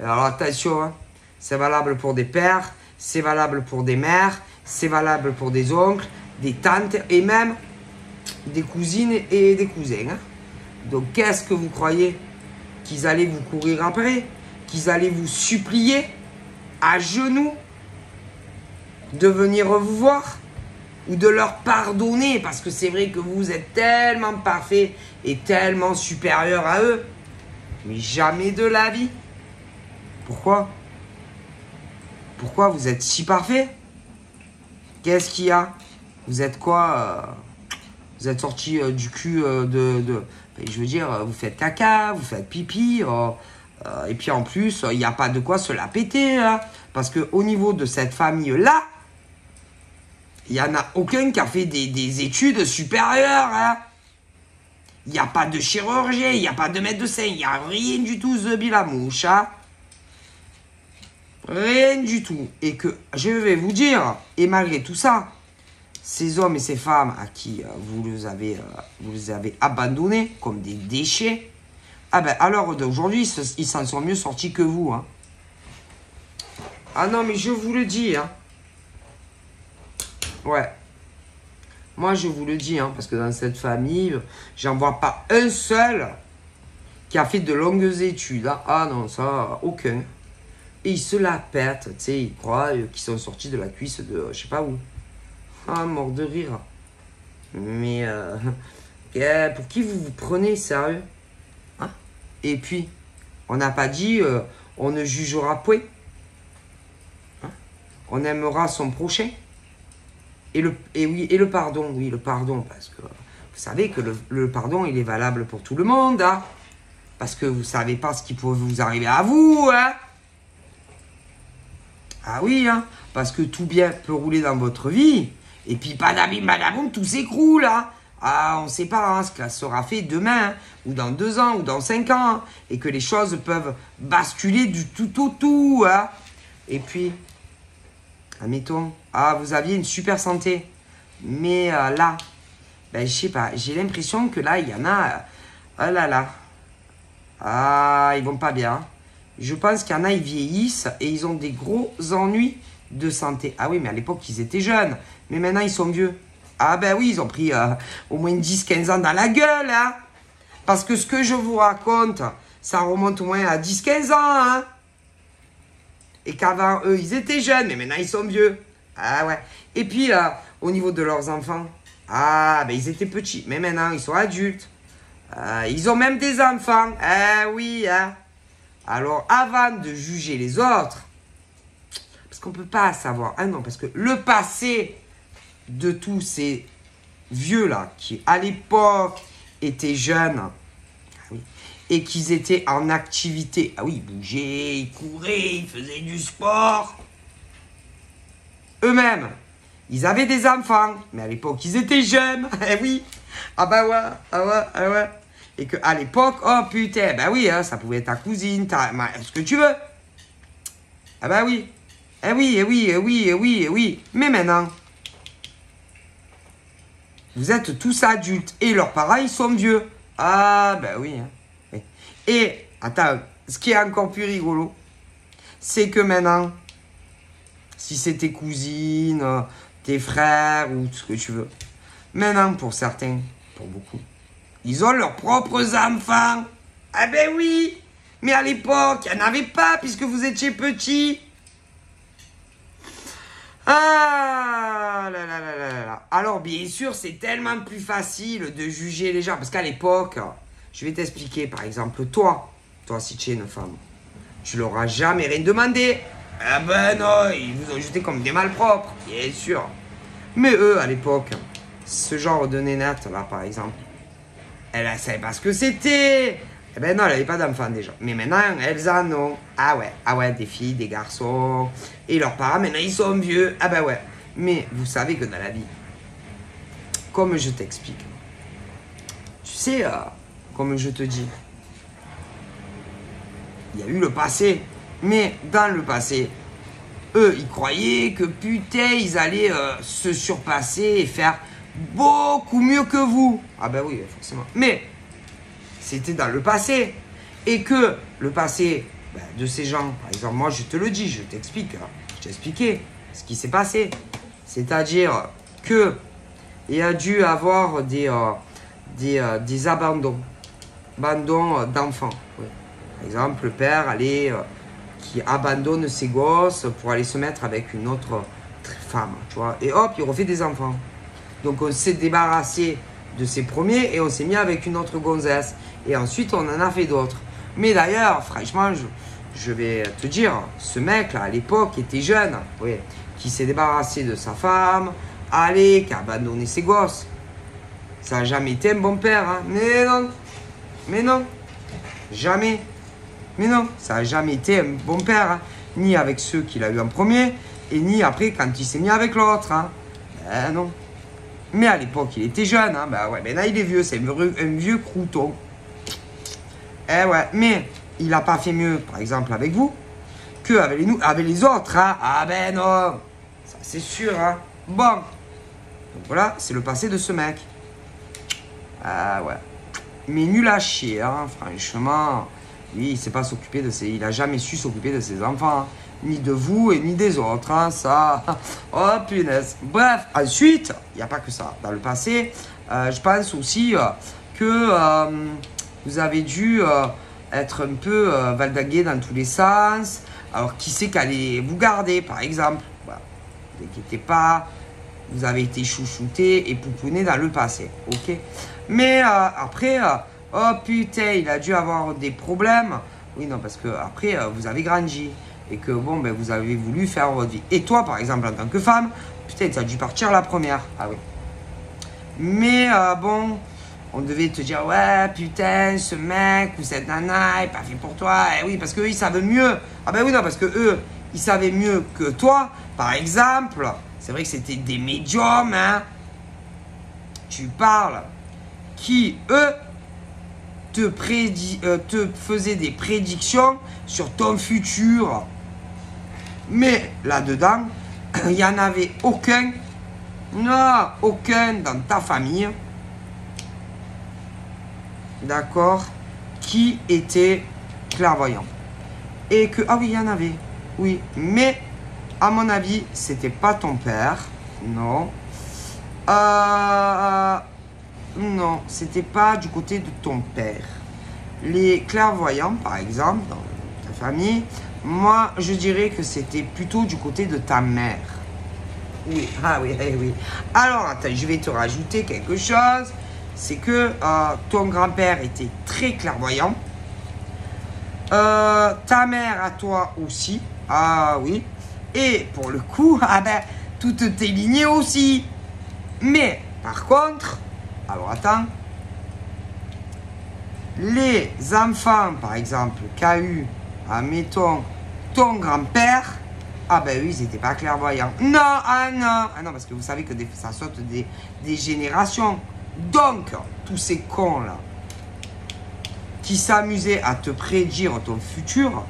[SPEAKER 1] Alors attention, hein, c'est valable pour des pères, c'est valable pour des mères, c'est valable pour des oncles, des tantes et même des cousines et des cousins. Hein? Donc qu'est-ce que vous croyez? Qu'ils allaient vous courir après? Qu'ils allaient vous supplier à genoux de venir vous voir? Ou de leur pardonner? Parce que c'est vrai que vous êtes tellement parfait et tellement supérieur à eux. Mais jamais de la vie. Pourquoi? Pourquoi vous êtes si parfait? Qu'est-ce qu'il y a? Vous êtes quoi? Vous êtes sorti du cul je veux dire, vous faites caca, vous faites pipi. Et puis en plus, il n'y a pas de quoi se la péter. Hein, parce qu'au niveau de cette famille-là, il n'y en a aucun qui a fait des études supérieures. Hein. Il n'y a pas de chirurgien, il n'y a pas de médecin, il n'y a rien du tout, Zebilamouche. Hein. Rien du tout. Et que je vais vous dire, et malgré tout ça, ces hommes et ces femmes à qui vous les avez abandonnés comme des déchets, ah ben à l'heure d'aujourd'hui, ils s'en sont mieux sortis que vous. Hein. Ah non, mais je vous le dis. Hein. Ouais. Moi, je vous le dis, hein, parce que dans cette famille, j'en vois pas un seul qui a fait de longues études. Hein. Ah non, ça, aucun. Et ils se la pètent, tu sais, ils croient qu'ils sont sortis de la cuisse de je sais pas où. Ah, mort de rire. Mais, pour qui vous vous prenez, sérieux? Hein? Et puis, on n'a pas dit, on ne jugera point. Hein? On aimera son prochain. Et le pardon, oui, le pardon, parce que vous savez que le pardon, il est valable pour tout le monde, hein? Parce que vous savez pas ce qui peut vous arriver à vous, hein? Ah oui, hein? Parce que tout bien peut rouler dans votre vie, et puis padabim, badaboum, tout s'écroule, hein? Ah, on ne sait pas hein, ce que sera fait demain, hein, ou dans 2 ans, ou dans 5 ans, hein, et que les choses peuvent basculer du tout au tout, hein? Et puis, admettons, ah, vous aviez une super santé. Mais là, ben, je sais pas, j'ai l'impression que là, il y en a... oh là là. Ah, ils vont pas bien. Je pense qu'il y en a, ils vieillissent et ils ont des gros ennuis de santé. Ah oui, mais à l'époque, ils étaient jeunes. Mais maintenant, ils sont vieux. Ah ben oui, ils ont pris au moins 10-15 ans dans la gueule. Hein, parce que ce que je vous raconte, ça remonte au moins à 10-15 ans. Hein. Et qu'avant, eux, ils étaient jeunes, mais maintenant, ils sont vieux. Ah ouais. Et puis, au niveau de leurs enfants, Ah, ben ils étaient petits. Mais maintenant, ils sont adultes. Ils ont même des enfants. Eh oui, hein. Alors, avant de juger les autres, parce qu'on ne peut pas savoir. Ah non, parce que le passé de tous ces vieux-là, qui à l'époque étaient jeunes, ah oui, et qu'ils étaient en activité. Ah oui, ils bougeaient, ils couraient, ils faisaient du sport. Eux-mêmes, ils avaient des enfants, mais à l'époque, ils étaient jeunes. Eh oui. Ah bah ouais, ah ouais, ah ouais. Et qu'à l'époque, oh putain, bah oui, hein, ça pouvait être ta cousine, ce que tu veux. Ah bah oui. Eh oui, eh oui, eh oui, eh oui, eh oui. Mais maintenant, vous êtes tous adultes et leurs parents, ils sont vieux. Ah bah oui. Hein. Et, attends, ce qui est encore plus rigolo, c'est que maintenant, si c'est tes cousines, tes frères ou tout ce que tu veux, maintenant, pour certains, pour beaucoup, ils ont leurs propres enfants. Ah ben oui. Mais à l'époque, il n'y en avait pas puisque vous étiez petits. Ah là là là là là. Alors bien sûr, c'est tellement plus facile de juger les gens. Parce qu'à l'époque, je vais t'expliquer, par exemple, toi si tu es une femme, tu leur as jamais rien demandé. Ah ben non, ils vous ont jeté comme des malpropres, bien sûr. Mais eux, à l'époque, ce genre de nénette là, par exemple, elle ne savait pas ce que c'était. Eh ben non, elle n'avait pas d'enfants déjà. Mais maintenant, elles en ont. Ah ouais, des filles, des garçons. Et leurs parents, maintenant, ils sont vieux. Ah ben ouais. Mais vous savez que dans la vie, comme je t'explique, tu sais, comme je te dis, il y a eu le passé. Mais dans le passé, eux, ils croyaient que putain, ils allaient se surpasser et faire beaucoup mieux que vous. Ah ben oui, forcément. Mais c'était dans le passé. Et que le passé de ces gens, par exemple, moi je te le dis, je t'explique, hein, je t'ai expliqué ce qui s'est passé. C'est-à-dire que il y a dû avoir des abandons d'enfants. Oui. Par exemple, le père qui abandonne ses gosses pour aller se mettre avec une autre femme, tu vois, et hop, il refait des enfants. Donc on s'est débarrassé de ses premiers et on s'est mis avec une autre gonzesse. Et ensuite, on en a fait d'autres. Mais d'ailleurs, franchement, je vais te dire, ce mec-là, à l'époque, était jeune, oui, qui s'est débarrassé de sa femme, qui a abandonné ses gosses. Ça n'a jamais été un bon père, hein. Mais non, jamais. Mais non, ça n'a jamais été un bon père, hein. Ni avec ceux qu'il a eu en premier, et ni après quand il s'est mis avec l'autre, hein. Ben non. Mais à l'époque, il était jeune, hein. Ben ouais, maintenant il est vieux, c'est un vieux crouton. Eh ouais, mais il n'a pas fait mieux, par exemple, avec vous, qu'avec les autres, hein. Ah ben non, ça c'est sûr, hein. Bon, donc voilà, c'est le passé de ce mec. Ah ouais, mais nul à chier, hein, franchement. Lui, il sait pas s'occuper il a jamais su s'occuper de ses enfants, hein. Ni de vous et ni des autres, hein, ça. Oh punaise. Bref, ensuite, il n'y a pas que ça. Dans le passé, je pense aussi que vous avez dû être un peu valdagué dans tous les sens. Alors, qui c'est qu'allait vous garder, par exemple? Voilà. Ne vous inquiétez pas, vous avez été chouchouté et pouponné dans le passé, ok? Mais après, oh putain, il a dû avoir des problèmes. Oui, non, parce que après, vous avez grandi. Et que bon, ben, vous avez voulu faire votre vie. Et toi, par exemple, en tant que femme, putain, tu as dû partir la première. Ah oui. Mais bon, on devait te dire, ouais, putain, ce mec ou cette nana est pas fait pour toi. Eh oui, parce qu'eux, ils savent mieux. Ah ben oui, non, parce que eux, ils savaient mieux que toi. Par exemple, c'est vrai que c'était des médiums, hein. Tu parles. Qui, eux, te faisaient des prédictions sur ton futur. Mais là-dedans, il n'y en avait aucun, non, aucun dans ta famille, d'accord, qui était clairvoyant. Et que, ah oui, il y en avait, oui, mais à mon avis, c'était pas ton père, non. Non, c'était pas du côté de ton père. Les clairvoyants, par exemple, dans ta famille, moi, je dirais que c'était plutôt du côté de ta mère. Oui, ah oui, eh oui. Alors, attends, je vais te rajouter quelque chose. C'est que ton grand-père était très clairvoyant. Ta mère à toi aussi. Ah oui. Et pour le coup, ah ben, toutes tes lignées aussi. Mais, par contre, alors attends. Les enfants, par exemple, qu'a eu, admettons, ton grand-père, ah ben oui, ils n'étaient pas clairvoyants. Non, ah non. Ah non, parce que vous savez que ça saute des générations. Donc, tous ces cons-là, qui s'amusaient à te prédire ton futur,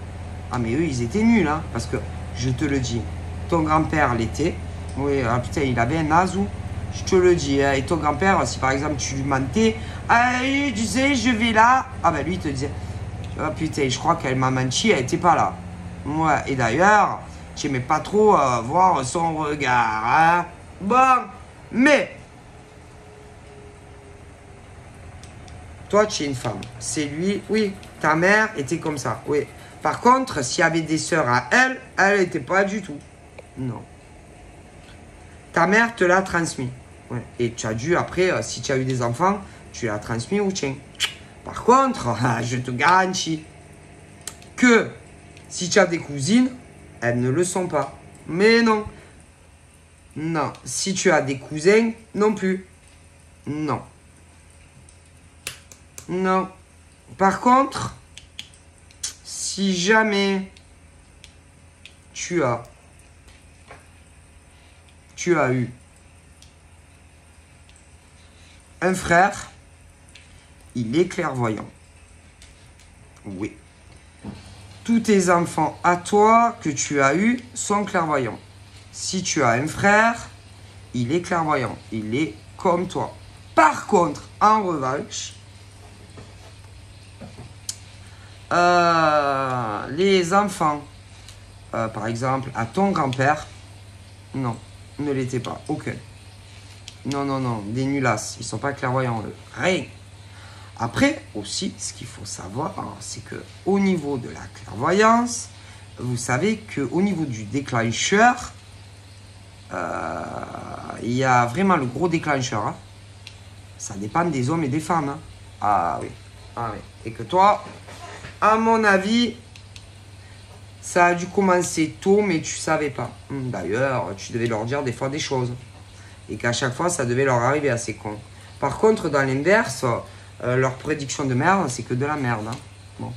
[SPEAKER 1] ah mais eux, ils étaient nuls, hein, parce que, je te le dis, ton grand-père l'était. Oui, ah putain, il avait un azou. Je te le dis, hein, et ton grand-père, si par exemple tu lui mentais, ah, tu sais, je vais là, ah ben lui, il te disait, ah putain, je crois qu'elle m'a menti, elle était pas là. Ouais, et d'ailleurs, j'aimais pas trop voir son regard, hein. Bon, mais, toi, tu es une femme. C'est lui, oui, ta mère était comme ça, oui. Par contre, s'il y avait des sœurs à elle, elle n'était pas du tout. Non. Ta mère te l'a transmis. Ouais. Et tu as dû, après, si tu as eu des enfants, tu l'as transmis au tien. Par contre, je te garantis que si tu as des cousines, elles ne le sont pas. Mais non. Non. Si tu as des cousins, non plus. Non. Non. Par contre, si jamais tu as eu un frère, il est clairvoyant. Oui. Tous tes enfants à toi que tu as eus sont clairvoyants. Si tu as un frère, il est clairvoyant. Il est comme toi. Par contre, en revanche, les enfants, par exemple, à ton grand-père, non, ne l'étaient pas. Aucun. Non, non, non, des nulasses. Ils ne sont pas clairvoyants, eux. Rien. Après, aussi, ce qu'il faut savoir, c'est qu'au niveau de la clairvoyance, vous savez qu'au niveau du déclencheur, il y a vraiment le gros déclencheur. Hein. Ça dépend des hommes et des femmes. Hein. Ah oui. Ah oui. Et que toi, à mon avis, ça a dû commencer tôt, mais tu ne savais pas. D'ailleurs, tu devais leur dire des fois des choses. Et qu'à chaque fois, ça devait leur arriver à ces cons. Par contre, dans l'inverse, leur prédiction de merde, c'est que de la merde. Hein. Bon.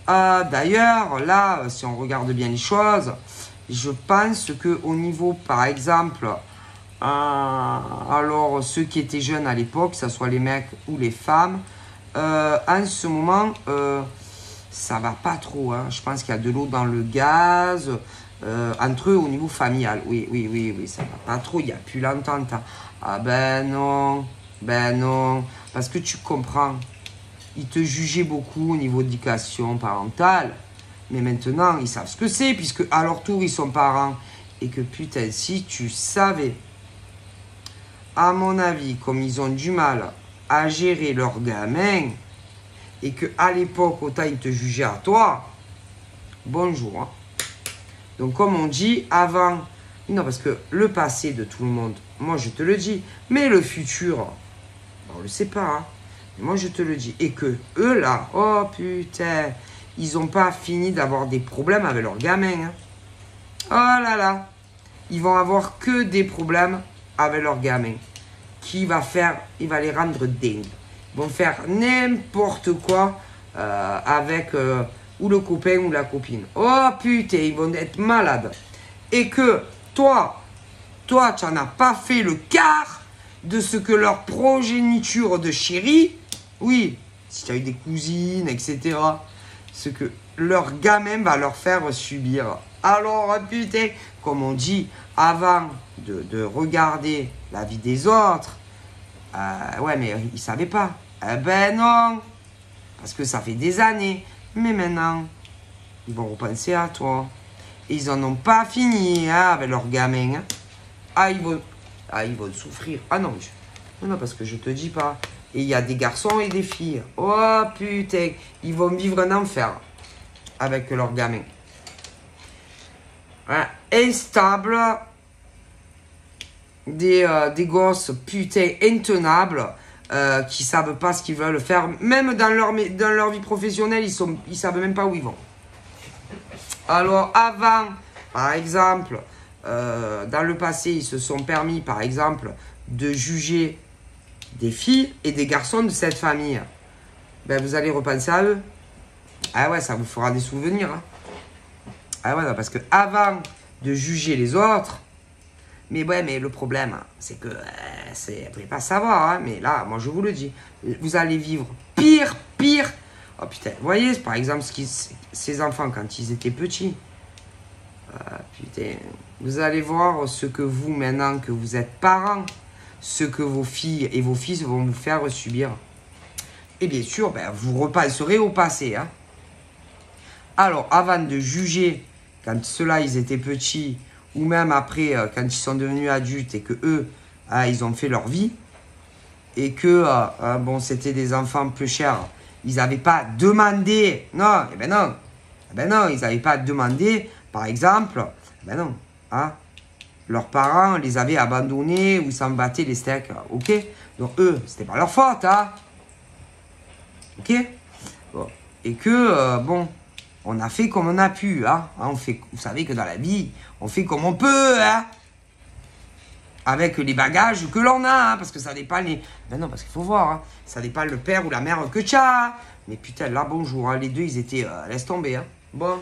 [SPEAKER 1] D'ailleurs, là, si on regarde bien les choses, je pense qu'au niveau, par exemple, alors ceux qui étaient jeunes à l'époque, que ce soit les mecs ou les femmes, en ce moment, ça va pas trop. Hein. Je pense qu'il y a de l'eau dans le gaz. Entre eux au niveau familial, oui, ça va pas trop, il n'y a plus l'entente. Hein. Ah ben non, parce que tu comprends, ils te jugeaient beaucoup au niveau d'éducation parentale, mais maintenant ils savent ce que c'est, puisque à leur tour ils sont parents, et que putain, si tu savais, à mon avis, comme ils ont du mal à gérer leurs gamins, et que à l'époque, autant ils te jugeaient à toi, bonjour, hein. Donc, comme on dit, avant... Non, parce que le passé de tout le monde, moi, je te le dis. Mais le futur, on ne le sait pas. Hein. Moi, je te le dis. Et que eux, là, oh putain, ils n'ont pas fini d'avoir des problèmes avec leurs gamins. Hein. Oh là là. Ils vont avoir que des problèmes avec leurs gamins. Qui va faire... Il va les rendre dingues. Ils vont faire n'importe quoi avec... ou le copain ou la copine. Oh putain, ils vont être malades. Et que toi, tu n'en as pas fait le quart de ce que leur progéniture de chérie, oui, si tu as eu des cousines, etc., ce que leur gamin va leur faire subir. Alors putain, comme on dit, avant de regarder la vie des autres, ouais, mais ils ne savaient pas. Eh ben non, parce que ça fait des années. Mais maintenant, ils vont repenser à toi. Et ils n'en ont pas fini hein, avec leurs gamins. Hein. Ils vont souffrir. Ah non, non, parce que je te dis pas. Et il y a des garçons et des filles. Oh putain, ils vont vivre un enfer avec leurs gamins. Voilà. Instable. des gosses putain intenables qui savent pas ce qu'ils veulent faire. Même dans leur vie professionnelle, ils savent même pas où ils vont. Alors avant, par exemple, dans le passé, ils se sont permis, par exemple, de juger des filles et des garçons de cette famille. Ben, vous allez repenser à eux. Ah ouais, ça vous fera des souvenirs. Hein. Ah ouais, non, parce que avant de juger les autres, mais ouais, mais le problème, c'est que vous pouvez pas savoir, hein, mais là, moi je vous le dis, vous allez vivre pire. Oh putain, vous voyez, par exemple, ces enfants quand ils étaient petits, putain, vous allez voir ce que vous, maintenant que vous êtes parents, ce que vos filles et vos fils vont vous faire subir. Et bien sûr, ben, vous repenserez au passé. Hein. Alors, avant de juger, quand ceux-là, ils étaient petits, ou même après, quand ils sont devenus adultes et que eux, ils ont fait leur vie, et que, bon, c'était des enfants peu chers, ils n'avaient pas demandé, non, eh ben non, ils n'avaient pas demandé, par exemple, ben non, hein, leurs parents les avaient abandonnés ou s'en battaient les steaks, ok? Donc eux, c'était pas leur faute, hein? Ok? Bon. Et que, bon, on a fait comme on a pu, hein? On fait, vous savez que dans la vie, on fait comme on peut, hein? Avec les bagages que l'on a, hein? Parce que ça dépend les... Ben non, parce qu'il faut voir, hein? Ça dépend le père ou la mère que tu as. Mais putain, là, bonjour, hein? Les deux, ils étaient... laisse tomber, hein? Bon.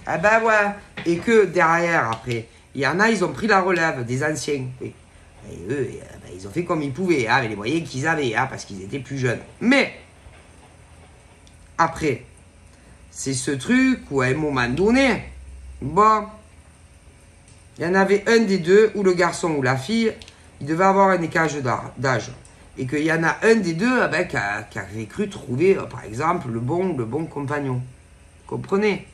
[SPEAKER 1] Eh ben ouais. Et que derrière, après, il y en a, ils ont pris la relève des anciens. Oui. Et eux, ben, ils ont fait comme ils pouvaient, hein, avec les moyens qu'ils avaient, hein, parce qu'ils étaient plus jeunes. Mais, après, c'est ce truc où à un moment donné, bon, il y en avait un des deux, ou le garçon ou la fille, il devait avoir un écart d'âge. Et qu'il y en a un des deux ben, qui avait cru trouver, par exemple, le bon compagnon. Vous comprenez?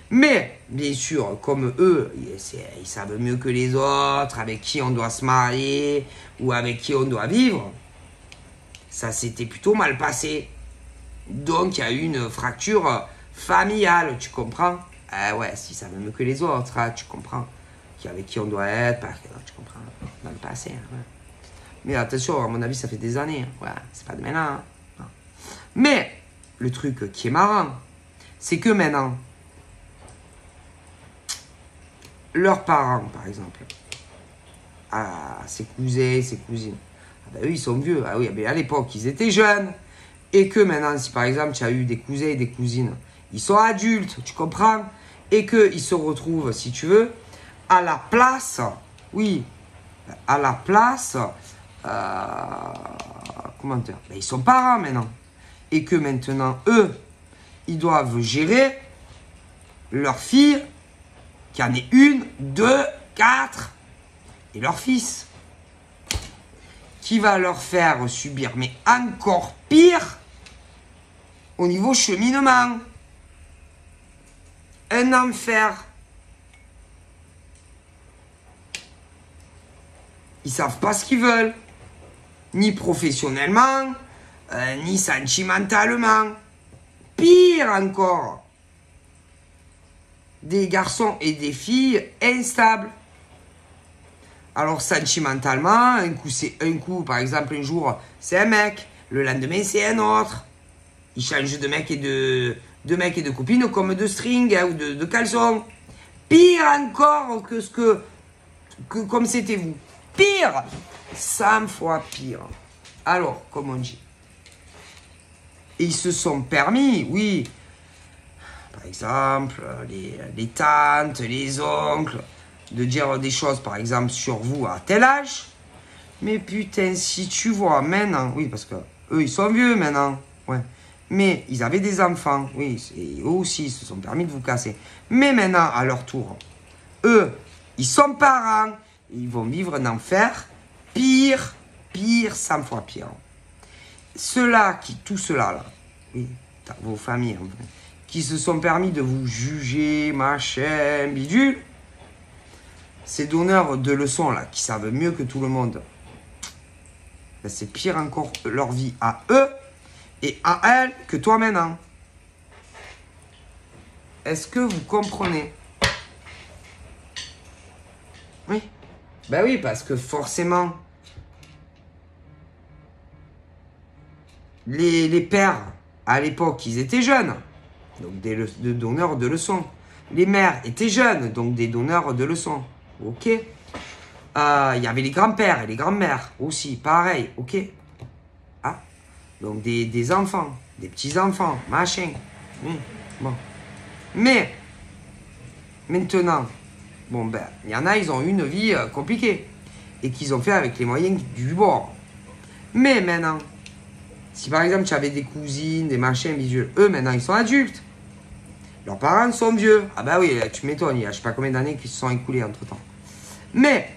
[SPEAKER 1] Mais, bien sûr, comme eux, ils savent mieux que les autres avec qui on doit se marier ou avec qui on doit vivre, ça s'était plutôt mal passé. Donc, il y a eu une fracture familiale, tu comprends? Ah ouais, si ça savent mieux que les autres, hein, tu comprends? Avec qui on doit être, tu comprends? Dans le passé. Hein, ouais. Mais attention, à mon avis, ça fait des années. Hein, ouais, c'est pas de maintenant. Hein. Mais, le truc qui est marrant, c'est que maintenant, leurs parents, par exemple, ses cousins, ses cousines, eux, ils sont vieux. Ah oui, mais à l'époque, ils étaient jeunes. Et que maintenant, si par exemple, tu as eu des cousins et des cousines, ils sont adultes, tu comprends? Et qu'ils se retrouvent, si tu veux, à la place, oui, à la place, comment dire, ben, ils sont parents maintenant. Et que maintenant, eux, ils doivent gérer leur fille, qui en est 1, 2, 4, et leur fils, qui va leur faire subir, mais encore pire, au niveau cheminement. Un enfer. Ils savent pas ce qu'ils veulent. Ni professionnellement, ni sentimentalement. Pire encore. Des garçons et des filles instables. Alors sentimentalement, un coup, par exemple, un jour, c'est un mec. Le lendemain, c'est un autre. Ils changent de mec et de copines comme de string, hein, ou de caleçon. Pire encore que comme c'était vous. Pire, 100 fois pire. Alors, comme on dit. Et ils se sont permis, oui, par exemple, les tantes, les oncles, de dire des choses, par exemple, sur vous à tel âge. Mais putain, si tu vois maintenant, oui, parce que eux, ils sont vieux maintenant, ouais. Mais ils avaient des enfants, oui, et eux aussi, ils se sont permis de vous casser. Mais maintenant, à leur tour, eux, ils sont parents, ils vont vivre un enfer pire, 100 fois pire. Tout cela, là, oui, vos familles, qui se sont permis de vous juger, machin, bidule, ces donneurs de leçons, là, qui savent mieux que tout le monde, ben, c'est pire encore leur vie à eux et à elles que toi maintenant. Est-ce que vous comprenez? Oui. Ben oui, parce que forcément, les pères, à l'époque, ils étaient jeunes. Donc des donneurs de leçons. Les mères étaient jeunes, donc des donneurs de leçons. Ok. Il y avait les grands-pères et les grands-mères aussi, pareil. Ok. Ah. Donc des enfants, des petits-enfants, machin. Oui. Bon. Mais, maintenant, bon ben, il y en a, ils ont eu une vie compliquée. Et qu'ils ont fait avec les moyens du bord. Mais maintenant, si par exemple tu avais des cousines, des machins visuels, eux maintenant ils sont adultes. Leurs parents sont vieux. Ah bah oui, tu m'étonnes, il y a je sais pas combien d'années qui se sont écoulées entre temps. Mais,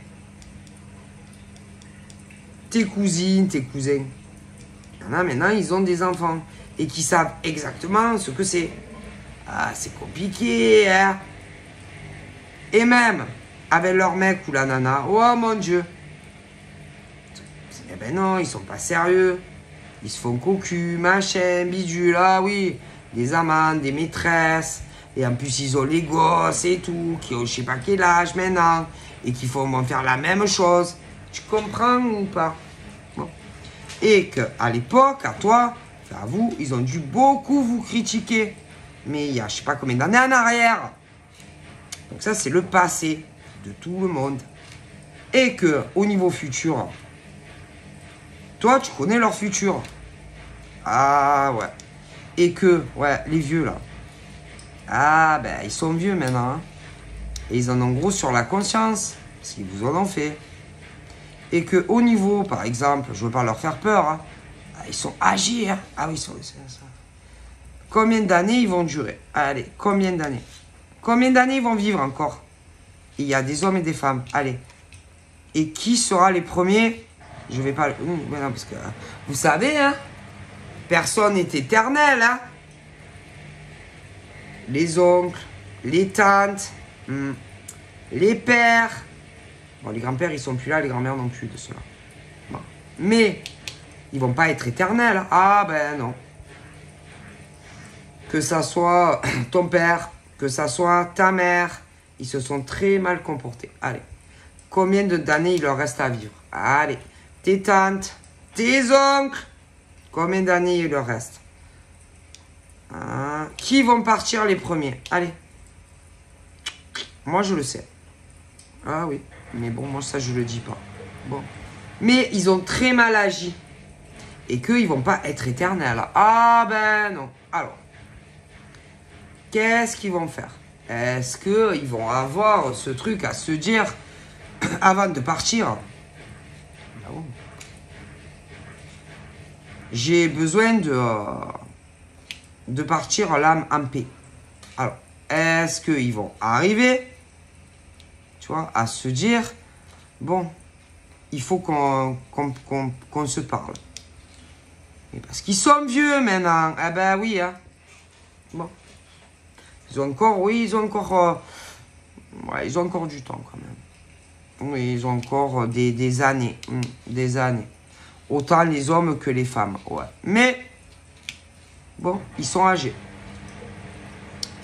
[SPEAKER 1] tes cousines, tes cousins, il y en a maintenant, ils ont des enfants. Et qui savent exactement ce que c'est. Ah, c'est compliqué, hein. Et même, avec leur mec ou la nana, oh mon Dieu. Eh ben non, ils sont pas sérieux. Ils se font cocu, machin, bidule, ah oui. Des amantes, des maîtresses. Et en plus, ils ont les gosses et tout, qui ont je sais pas quel âge maintenant. Et qui vont faire la même chose. Tu comprends ou pas? Bon. Et qu'à l'époque, à toi, à vous, ils ont dû beaucoup vous critiquer. Mais il y a je sais pas combien d'années en arrière. Donc ça, c'est le passé de tout le monde. Et que au niveau futur, toi, tu connais leur futur. Ah ouais. Et que, ouais, les vieux là. Ah ben, ils sont vieux maintenant. Hein. Et ils en ont gros sur la conscience. Parce qu'ils vous en ont fait. Et que au niveau, par exemple, je veux pas leur faire peur. Hein, ils sont âgés. Hein. Ah oui, ils sont... Combien d'années ils vont durer? Allez, combien d'années? Combien d'années ils vont vivre encore? Il y a des hommes et des femmes. Allez. Et qui sera les premiers? Je vais pas... non, parce que... Vous savez, hein? Personne n'est éternel, hein? Les oncles, les tantes, les pères. Bon, les grands-pères, ils sont plus là, les grands-mères non plus de cela. Bon. Mais, ils vont pas être éternels. Ah, ben non. Que ça soit ton père, que ça soit ta mère, ils se sont très mal comportés. Allez. Combien d'années il leur reste à vivre? Allez. Tes tantes, tes oncles. Combien d'années il leur reste? Qui vont partir les premiers? Allez. Moi, je le sais. Ah oui. Mais bon, moi, ça, je le dis pas. Bon. Mais ils ont très mal agi. Et qu'ils vont pas être éternels. Ah ben non. Alors. Qu'est-ce qu'ils vont faire? Est-ce qu'ils vont avoir ce truc à se dire avant de partir? Non. J'ai besoin de partir l'âme en paix. Alors, est-ce qu'ils vont arriver, tu vois, à se dire, bon, il faut qu'on se parle. Et parce qu'ils sont vieux maintenant. Ah ben oui, hein. Bon. Ils ont encore, oui, ils ont encore... ouais, ils ont encore du temps quand même. Oui, ils ont encore des années. Des années. Autant les hommes que les femmes. Ouais. Mais, bon, ils sont âgés.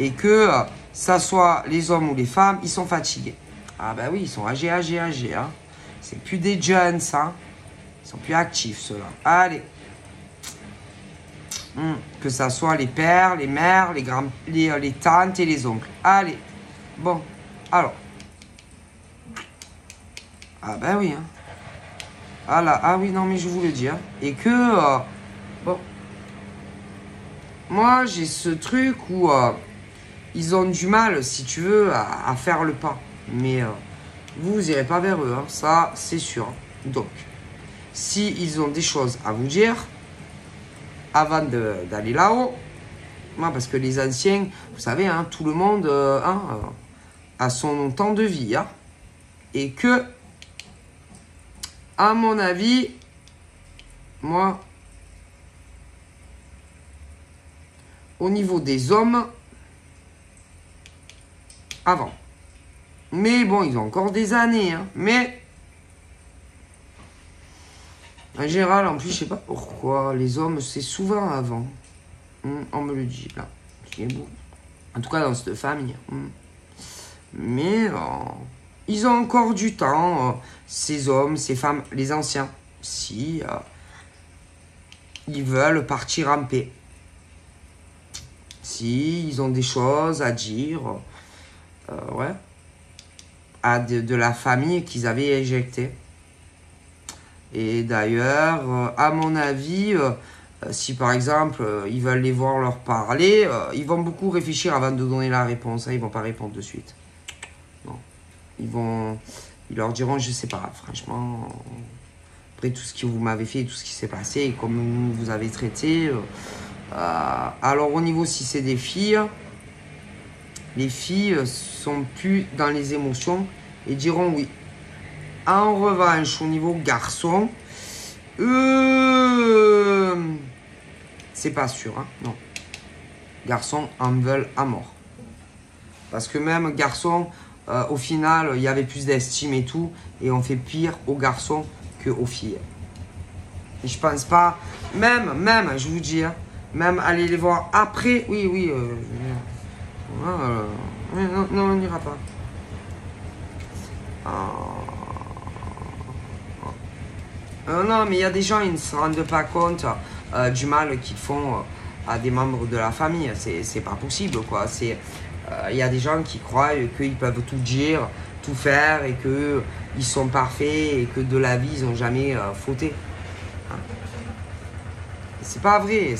[SPEAKER 1] Et que ça soit les hommes ou les femmes, ils sont fatigués. Ah ben oui, ils sont âgés. Hein. C'est plus des jeunes, ça. Ils sont plus actifs, ceux-là. Allez. Que ça soit les pères, les mères, les tantes et les oncles. Allez. Bon. Alors. Ah ben oui. Hein. Ah là. Ah oui, non, mais je vous le dis. Hein. Et que... bon. Moi, j'ai ce truc où... ils ont du mal, si tu veux, à faire le pas. Mais vous irez pas vers eux. Hein. Ça, c'est sûr. Donc, si ils ont des choses à vous dire... avant d'aller là-haut, parce que les anciens, vous savez, hein, tout le monde a son temps de vie. Hein, et que, à mon avis, moi, au niveau des hommes, avant. Mais bon, ils ont encore des années. Hein, mais... en général, en plus, je sais pas pourquoi, les hommes, c'est souvent avant. On me le dit, là. C'est beau. En tout cas, dans cette famille. Mais, ils ont encore du temps, ces hommes, ces femmes, les anciens, si ils veulent partir en paix. Si ils ont des choses à dire, ouais, à de la famille qu'ils avaient éjectée. Et d'ailleurs, à mon avis, si par exemple ils veulent les voir leur parler, ils vont beaucoup réfléchir avant de donner la réponse. Hein, ils vont pas répondre de suite. Non. Ils leur diront, je sais pas, franchement, après tout ce que vous m'avez fait, tout ce qui s'est passé, et comme vous avez traité. Alors au niveau, si c'est des filles, les filles sont plus dans les émotions et diront oui. En revanche, au niveau garçon, c'est pas sûr, hein, non. Garçons en veulent à mort. Parce que même garçons, au final, il y avait plus d'estime et tout, et on fait pire aux garçons qu'aux filles. Et je pense pas, même, je vous dis, hein, même aller les voir après, oui, non, on n'ira pas. Non, mais il y a des gens, ils ne se rendent pas compte du mal qu'ils font à des membres de la famille. C'est pas possible, quoi. Il y a des gens qui croient qu'ils peuvent tout dire, tout faire, et qu'ils sont parfaits, et que de la vie, ils n'ont jamais fauté. Hein. C'est pas vrai,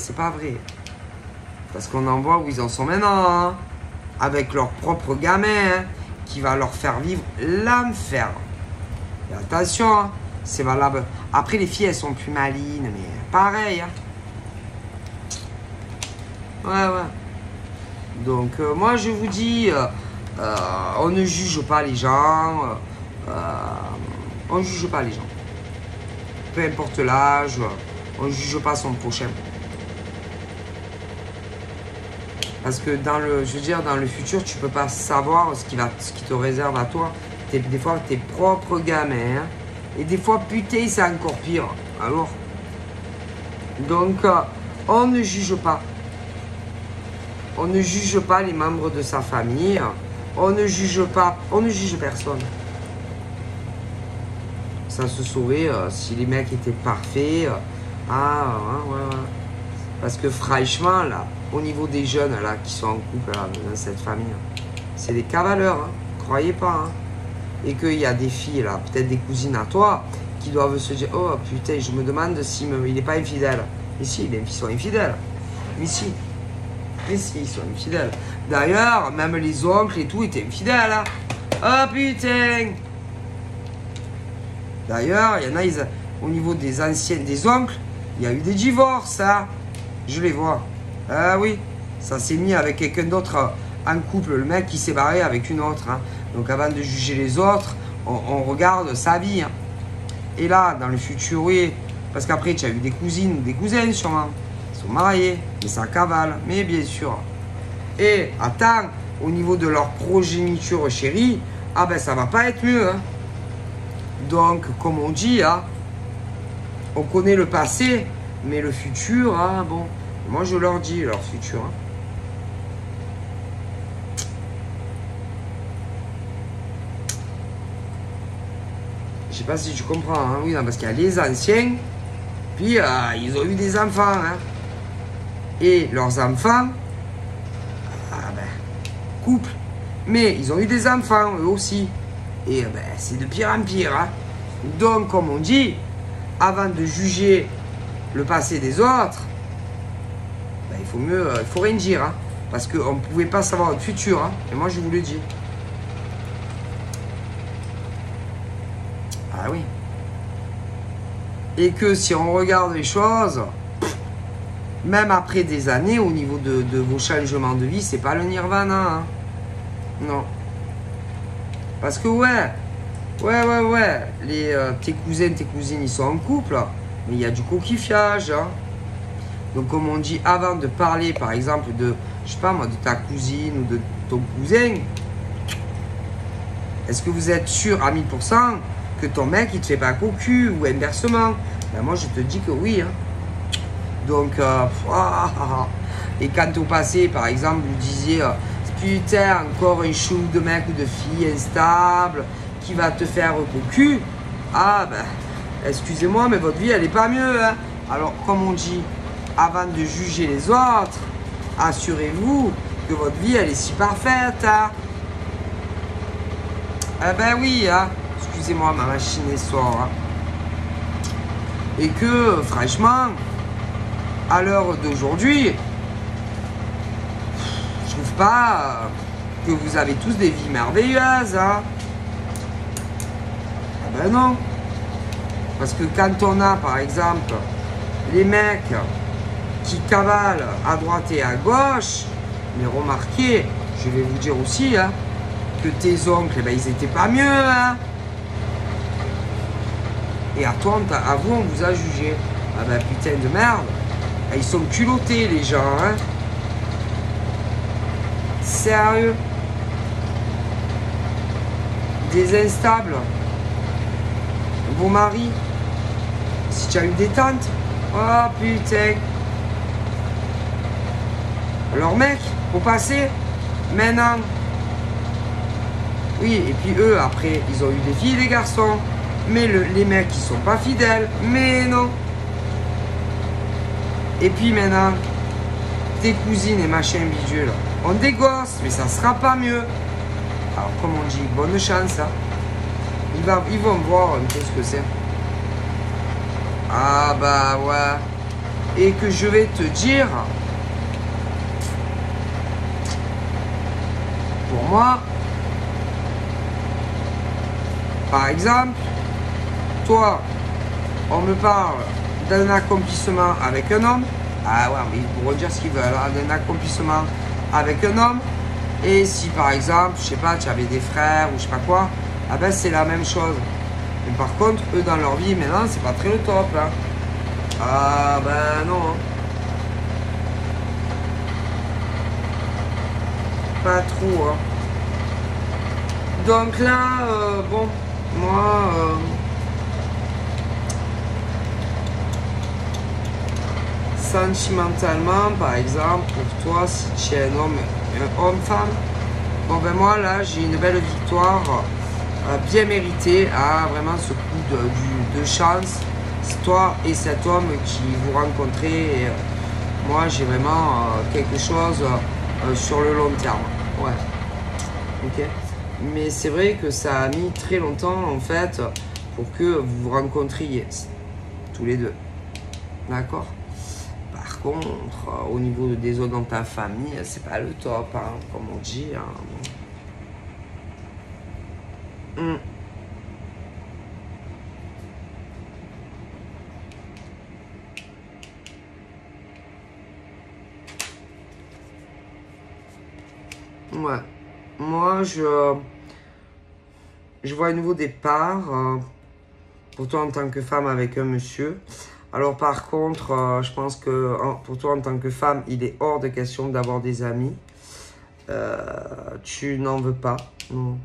[SPEAKER 1] Parce qu'on en voit où ils en sont maintenant, hein, avec leur propre gamin, hein, qui va leur faire vivre l'enfer. Et attention, hein, c'est valable. Après, les filles, elles sont plus malines, mais pareil. Hein. Ouais. Donc, moi, je vous dis, on ne juge pas les gens. On ne juge pas les gens. Peu importe l'âge, on ne juge pas son prochain. Parce que dans le futur, tu peux pas savoir ce qui te réserve à toi. Des fois, tes propres gamins. Hein. Et des fois, putain, c'est encore pire. Alors, donc, on ne juge pas. On ne juge pas les membres de sa famille. On ne juge personne. Ça se saurait si les mecs étaient parfaits. Ouais. Parce que franchement, là, au niveau des jeunes là, qui sont en couple là, dans cette famille, c'est des cavaleurs, hein, croyez pas. Hein. Et qu'il y a des filles là, peut-être des cousines à toi, qui doivent se dire, oh putain, je me demande s'il n'est pas infidèle. Mais si, ils sont infidèles. Mais si, ils sont infidèles. D'ailleurs, même les oncles et tout étaient infidèles. Hein. Oh putain. D'ailleurs, il y en a, au niveau des anciens, des oncles, il y a eu des divorces, hein. Je les vois. Ah oui, ça s'est mis avec quelqu'un d'autre en couple. Le mec qui s'est barré avec une autre. Hein. Donc avant de juger les autres, on regarde sa vie. Hein. Et là, dans le futur, oui. Parce qu'après, tu as eu des cousines ou des cousins sûrement. Ils sont mariés, mais ça cavale. Mais bien sûr. Et attends, au niveau de leur progéniture chérie, ah ben ça va pas être mieux. Hein. Donc, comme on dit, hein, on connaît le passé. Mais le futur, hein, bon, moi je leur dis leur futur. Hein. Je sais pas si tu comprends, hein, oui, non, parce qu'il y a les anciens, puis ils ont eu des enfants. Hein. Et leurs enfants, couple, mais ils ont eu des enfants eux aussi. Et c'est de pire en pire. Hein. Donc, comme on dit, avant de juger le passé des autres, il faut rien dire, hein, parce qu'on ne pouvait pas savoir le futur, hein, et moi je vous le dis. Ah oui. Et que si on regarde les choses, même après des années, au niveau de vos changements de vie, c'est pas le nirvana, hein. Non. Parce que tes cousins, tes cousines, ils sont en couple, mais il y a du coquillage, hein. Donc comme on dit, avant de parler par exemple de, je sais pas moi, de ta cousine ou de ton cousin, est-ce que vous êtes sûr à 1000% que ton mec il te fait pas cocu ou inversement? Ben moi je te dis que oui. Hein. Donc, et quand au passé par exemple vous disiez, putain encore un chou de mec ou de fille instable, qui va te faire cocu, ah ben, excusez-moi, mais votre vie, elle est pas mieux. Hein. Alors, comme on dit, avant de juger les autres, assurez-vous que votre vie, elle est si parfaite. Hein. Eh ben oui, hein. Excusez-moi, ma machine est sort. Hein. Et que, franchement, à l'heure d'aujourd'hui, je trouve pas que vous avez tous des vies merveilleuses. Hein. Eh ben non. Parce que quand on a, par exemple, les mecs qui cavalent à droite et à gauche, mais remarquez, je vais vous dire aussi, hein, que tes oncles, eh ben, ils étaient pas mieux. Hein. Et à toi, à vous, on vous a jugé. Ah ben putain de merde. Ils sont culottés, les gens. Hein. Sérieux. Des instables. Vos maris. Si tu as eu des tantes. Oh putain. Alors mec, faut passer. Maintenant. Oui, et puis eux, après, ils ont eu des filles et des garçons. Mais les mecs, ils sont pas fidèles. Mais non. Et puis maintenant, tes cousines et machin bidule ont des gosses, mais ça sera pas mieux. Alors, comme on dit, bonne chance. Hein. Ils vont voir un peu ce que c'est. Ah bah ouais. Et que je vais te dire, pour moi, par exemple, toi, on me parle d'un accomplissement avec un homme. Ah ouais, mais ils pourront dire ce qu'ils veulent, hein, d'un accomplissement avec un homme. Et si par exemple, je sais pas, tu avais des frères ou je sais pas quoi, ah ben c'est la même chose. Mais par contre, eux dans leur vie, maintenant, c'est pas très le top. Hein. Ah ben non. Hein. Pas trop. Hein. Donc là, bon, moi... sentimentalement, par exemple, pour toi, si tu es un homme-femme, bon ben moi là, j'ai une belle victoire bien méritée, à vraiment ce coup de chance. C'est toi et cet homme qui vous rencontrez. Et, moi, j'ai vraiment quelque chose sur le long terme. Ouais. Ok. Mais c'est vrai que ça a mis très longtemps, en fait, pour que vous vous rencontriez tous les deux. D'accord ? Par contre, au niveau des autres dans ta famille, c'est pas le top, hein, comme on dit. Hein. Ouais. Moi, je vois un nouveau départ pour toi en tant que femme avec un monsieur. Alors par contre, je pense que pour toi en tant que femme, il est hors de question d'avoir des amis. Tu n'en veux pas. Non.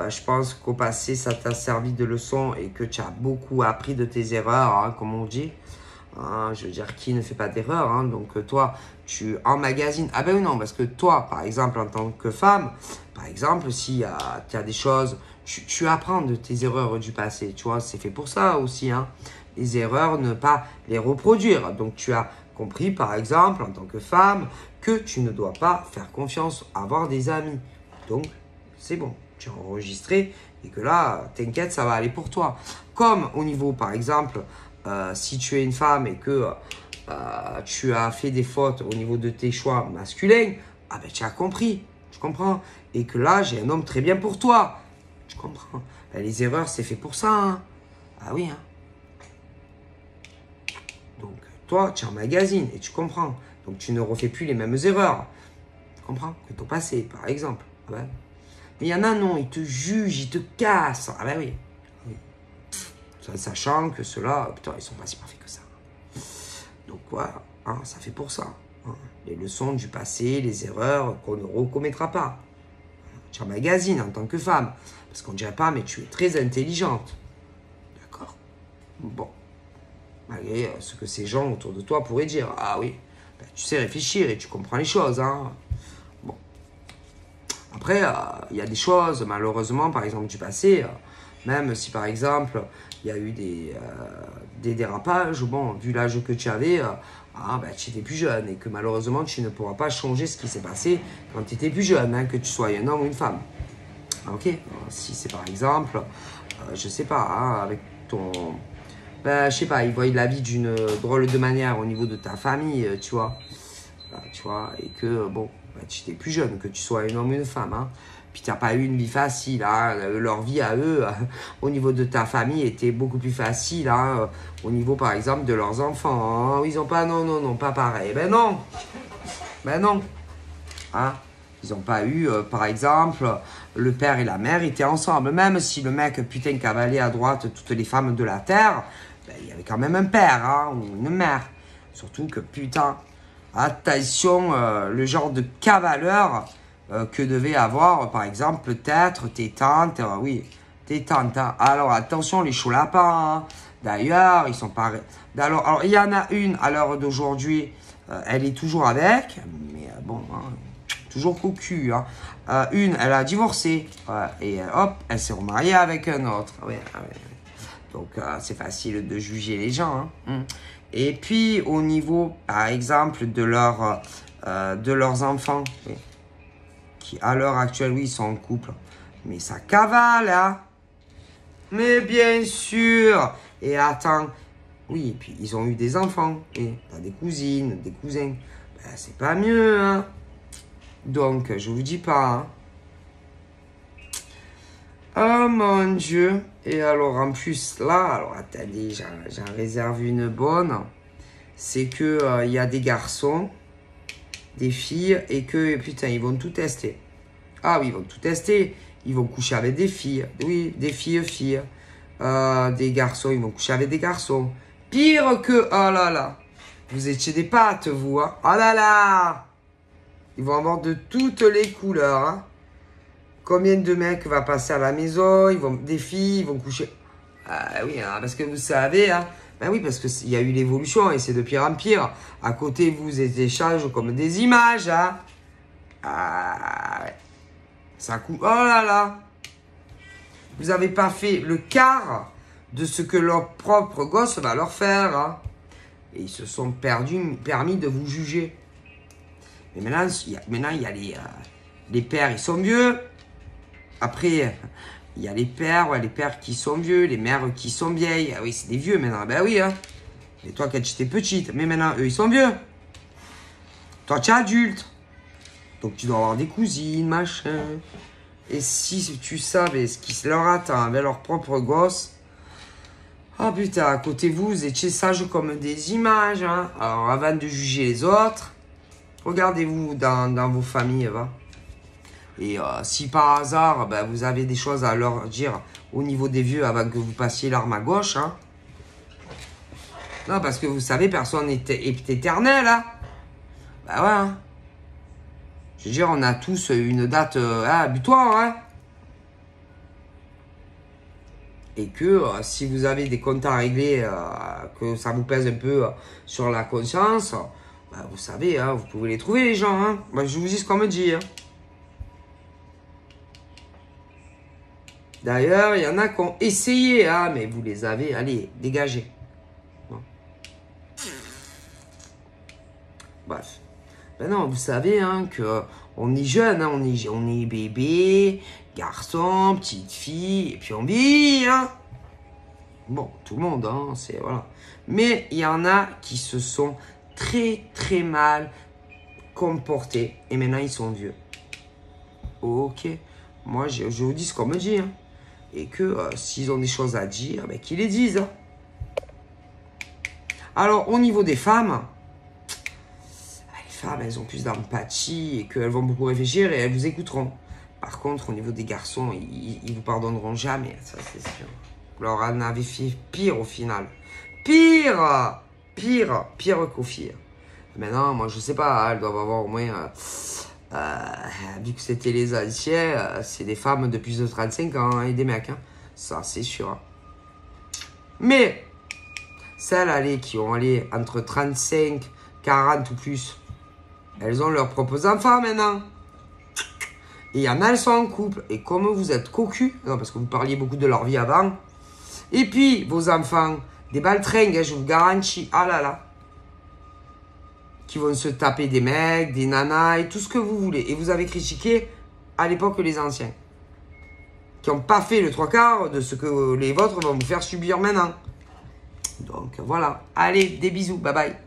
[SPEAKER 1] Je pense qu'au passé, ça t'a servi de leçon et que tu as beaucoup appris de tes erreurs, hein, comme on dit. Hein, je veux dire, qui ne fait pas d'erreur, hein, donc toi, tu emmagasines. Ah ben oui, non, parce que toi, par exemple, en tant que femme, par exemple, si tu as des choses, tu apprends de tes erreurs du passé, tu vois, c'est fait pour ça aussi, hein. Les erreurs, ne pas les reproduire. Donc, tu as compris, par exemple, en tant que femme, que tu ne dois pas faire confiance, avoir des amis. Donc, c'est bon, tu as enregistré et que là, t'inquiète, ça va aller pour toi. Comme au niveau, par exemple, si tu es une femme et que tu as fait des fautes au niveau de tes choix masculins, ah ben, tu as compris, tu comprends. Et que là, j'ai un homme très bien pour toi. Tu comprends. Ben, les erreurs, c'est fait pour ça. Hein. Ah oui, hein. Donc, toi, tu emmagasines et tu comprends. Donc, tu ne refais plus les mêmes erreurs. Tu comprends? Que ton passé, par exemple. Ah ben. Mais il y en a, non, ils te jugent, ils te cassent. Ah ben oui. Oui. Sachant que ceux-là, putain, ils sont pas si parfaits que ça. Donc, voilà, hein, ça fait pour ça. Hein. Les leçons du passé, les erreurs qu'on ne recommettra pas. Tu emmagasines en tant que femme. Parce qu'on ne dirait pas, mais tu es très intelligente. D'accord? Bon. Malgré ce que ces gens autour de toi pourraient dire. Ah oui, ben, tu sais réfléchir et tu comprends les choses. Hein. Bon. Après, Après, il y a des choses, malheureusement, par exemple, du passé, même si, par exemple, il y a eu des dérapages, bon, vu l'âge que tu avais, ben, tu étais plus jeune et que malheureusement, tu ne pourras pas changer ce qui s'est passé quand tu étais plus jeune, hein, que tu sois un homme ou une femme. Ok, si c'est par exemple, je sais pas, hein, avec ton... Ben, je sais pas, ils voient la vie d'une drôle de manière au niveau de ta famille, tu vois. Tu vois, et que, bon, ben, tu étais plus jeune, que tu sois un homme ou une femme, hein. Puis tu n'as pas eu une vie facile, hein. Leur vie à eux, au niveau de ta famille, était beaucoup plus facile, hein, au niveau, par exemple, de leurs enfants. Hein. Ils n'ont pas, non, pas pareil. Ben non, hein. Ils n'ont pas eu, par exemple, le père et la mère étaient ensemble. Même si le mec, putain, cavalait à droite toutes les femmes de la terre, ben, il y avait quand même un père, hein, ou une mère. Surtout que, putain, attention, le genre de cavaleur que devaient avoir, par exemple, peut-être tes tantes, oui, tes tantes. Hein. Alors, attention, les choux lapins, hein. D'ailleurs, ils sont pas... Alors, il y en a une, à l'heure d'aujourd'hui, elle est toujours avec, mais bon, hein, toujours cocu. Hein. Une, elle a divorcé, et hop, elle s'est remariée avec un autre. Ouais. Donc, c'est facile de juger les gens. Hein. Et puis, au niveau, par exemple, de leurs enfants, qui, à l'heure actuelle, oui, ils sont en couple, mais ça cavale, hein. Mais bien sûr. Et attends, oui, et puis, ils ont eu des enfants, et t'as des cousines, des cousins. Ben, c'est pas mieux, hein. Donc, je vous dis pas, hein. Oh mon Dieu. Et alors, en plus, là, alors, attendez, j'en réserve une bonne. C'est que y a des garçons, des filles, et que, putain, ils vont tout tester. Ah oui, ils vont tout tester. Ils vont coucher avec des filles. Oui, des filles. Des garçons, ils vont coucher avec des garçons. Pire que, oh là là. Vous étiez des pâtes, vous, hein. Oh là là. Ils vont avoir de toutes les couleurs, hein. Combien de mecs va passer à la maison, des filles, ils vont coucher. Ah oui, hein, parce que vous savez, hein. Ben oui, parce qu'il y a eu l'évolution et c'est de pire en pire. À côté, vous échangez comme des images, hein. Ah ouais. Ça coûte. Oh là là. Vous n'avez pas fait le quart de ce que leur propre gosse va leur faire, hein. Et ils se sont permis de vous juger. Mais maintenant, il y a les pères, ils sont vieux. Après, il y a les pères qui sont vieux, les mères qui sont vieilles. Ah oui, c'est des vieux maintenant. Ben oui, hein. Et toi, quand tu étais petite. Mais maintenant, eux, ils sont vieux. Toi, tu es adulte. Donc, tu dois avoir des cousines, machin. Et si tu savais ce qui leur attend avec leur propre gosse. Oh putain, à côté vous étiez sages comme des images. Hein. Alors, avant de juger les autres, regardez-vous dans vos familles, va. Et si par hasard, ben, vous avez des choses à leur dire au niveau des vieux avant que vous passiez l'arme à gauche, hein. Non, parce que vous savez, personne n'est éternel, hein. Ben ouais, hein. Je veux dire, on a tous une date butoir, hein. Et que si vous avez des comptes à régler, que ça vous pèse un peu sur la conscience, ben, vous savez, hein, vous pouvez les trouver, les gens, hein. Moi, je vous dis ce qu'on me dit, hein. D'ailleurs, il y en a qui ont essayé, hein, mais vous les avez, allez, dégagez. Non. Bref. Ben non, vous savez, hein, qu'on est jeune, hein, on est bébé, garçon, petite fille, et puis on vit, hein. Bon, tout le monde, hein, c'est, voilà. Mais il y en a qui se sont très, très mal comportés, et maintenant ils sont vieux. Ok. Moi, je vous dis ce qu'on me dit, hein. Et que s'ils ont des choses à dire, ben, qu'ils les disent. Hein. Alors, au niveau des femmes, les femmes, elles ont plus d'empathie et qu'elles vont beaucoup réfléchir et elles vous écouteront. Par contre, au niveau des garçons, ils vous pardonneront jamais, ça c'est sûr. Alors, elle en avait fait pire au final. Pire qu'aux filles. Maintenant, moi, je sais pas, elles doivent avoir au moins... vu que c'était les anciens, c'est des femmes de plus de 35 ans hein, et des mecs. Hein. Ça, c'est sûr. Hein. Mais, celles qui ont entre 35, 40 ou plus, elles ont leurs propres enfants maintenant. Et il y en a, elles sont en couple. Et comme vous êtes cocus, non, parce que vous parliez beaucoup de leur vie avant. Et puis, vos enfants, des baltringues, je vous garantis, ah là là, qui vont se taper des mecs, des nanas et tout ce que vous voulez. Et vous avez critiqué à l'époque les anciens. Qui n'ont pas fait le 3/4 de ce que les vôtres vont vous faire subir maintenant. Donc voilà. Allez, des bisous. Bye bye.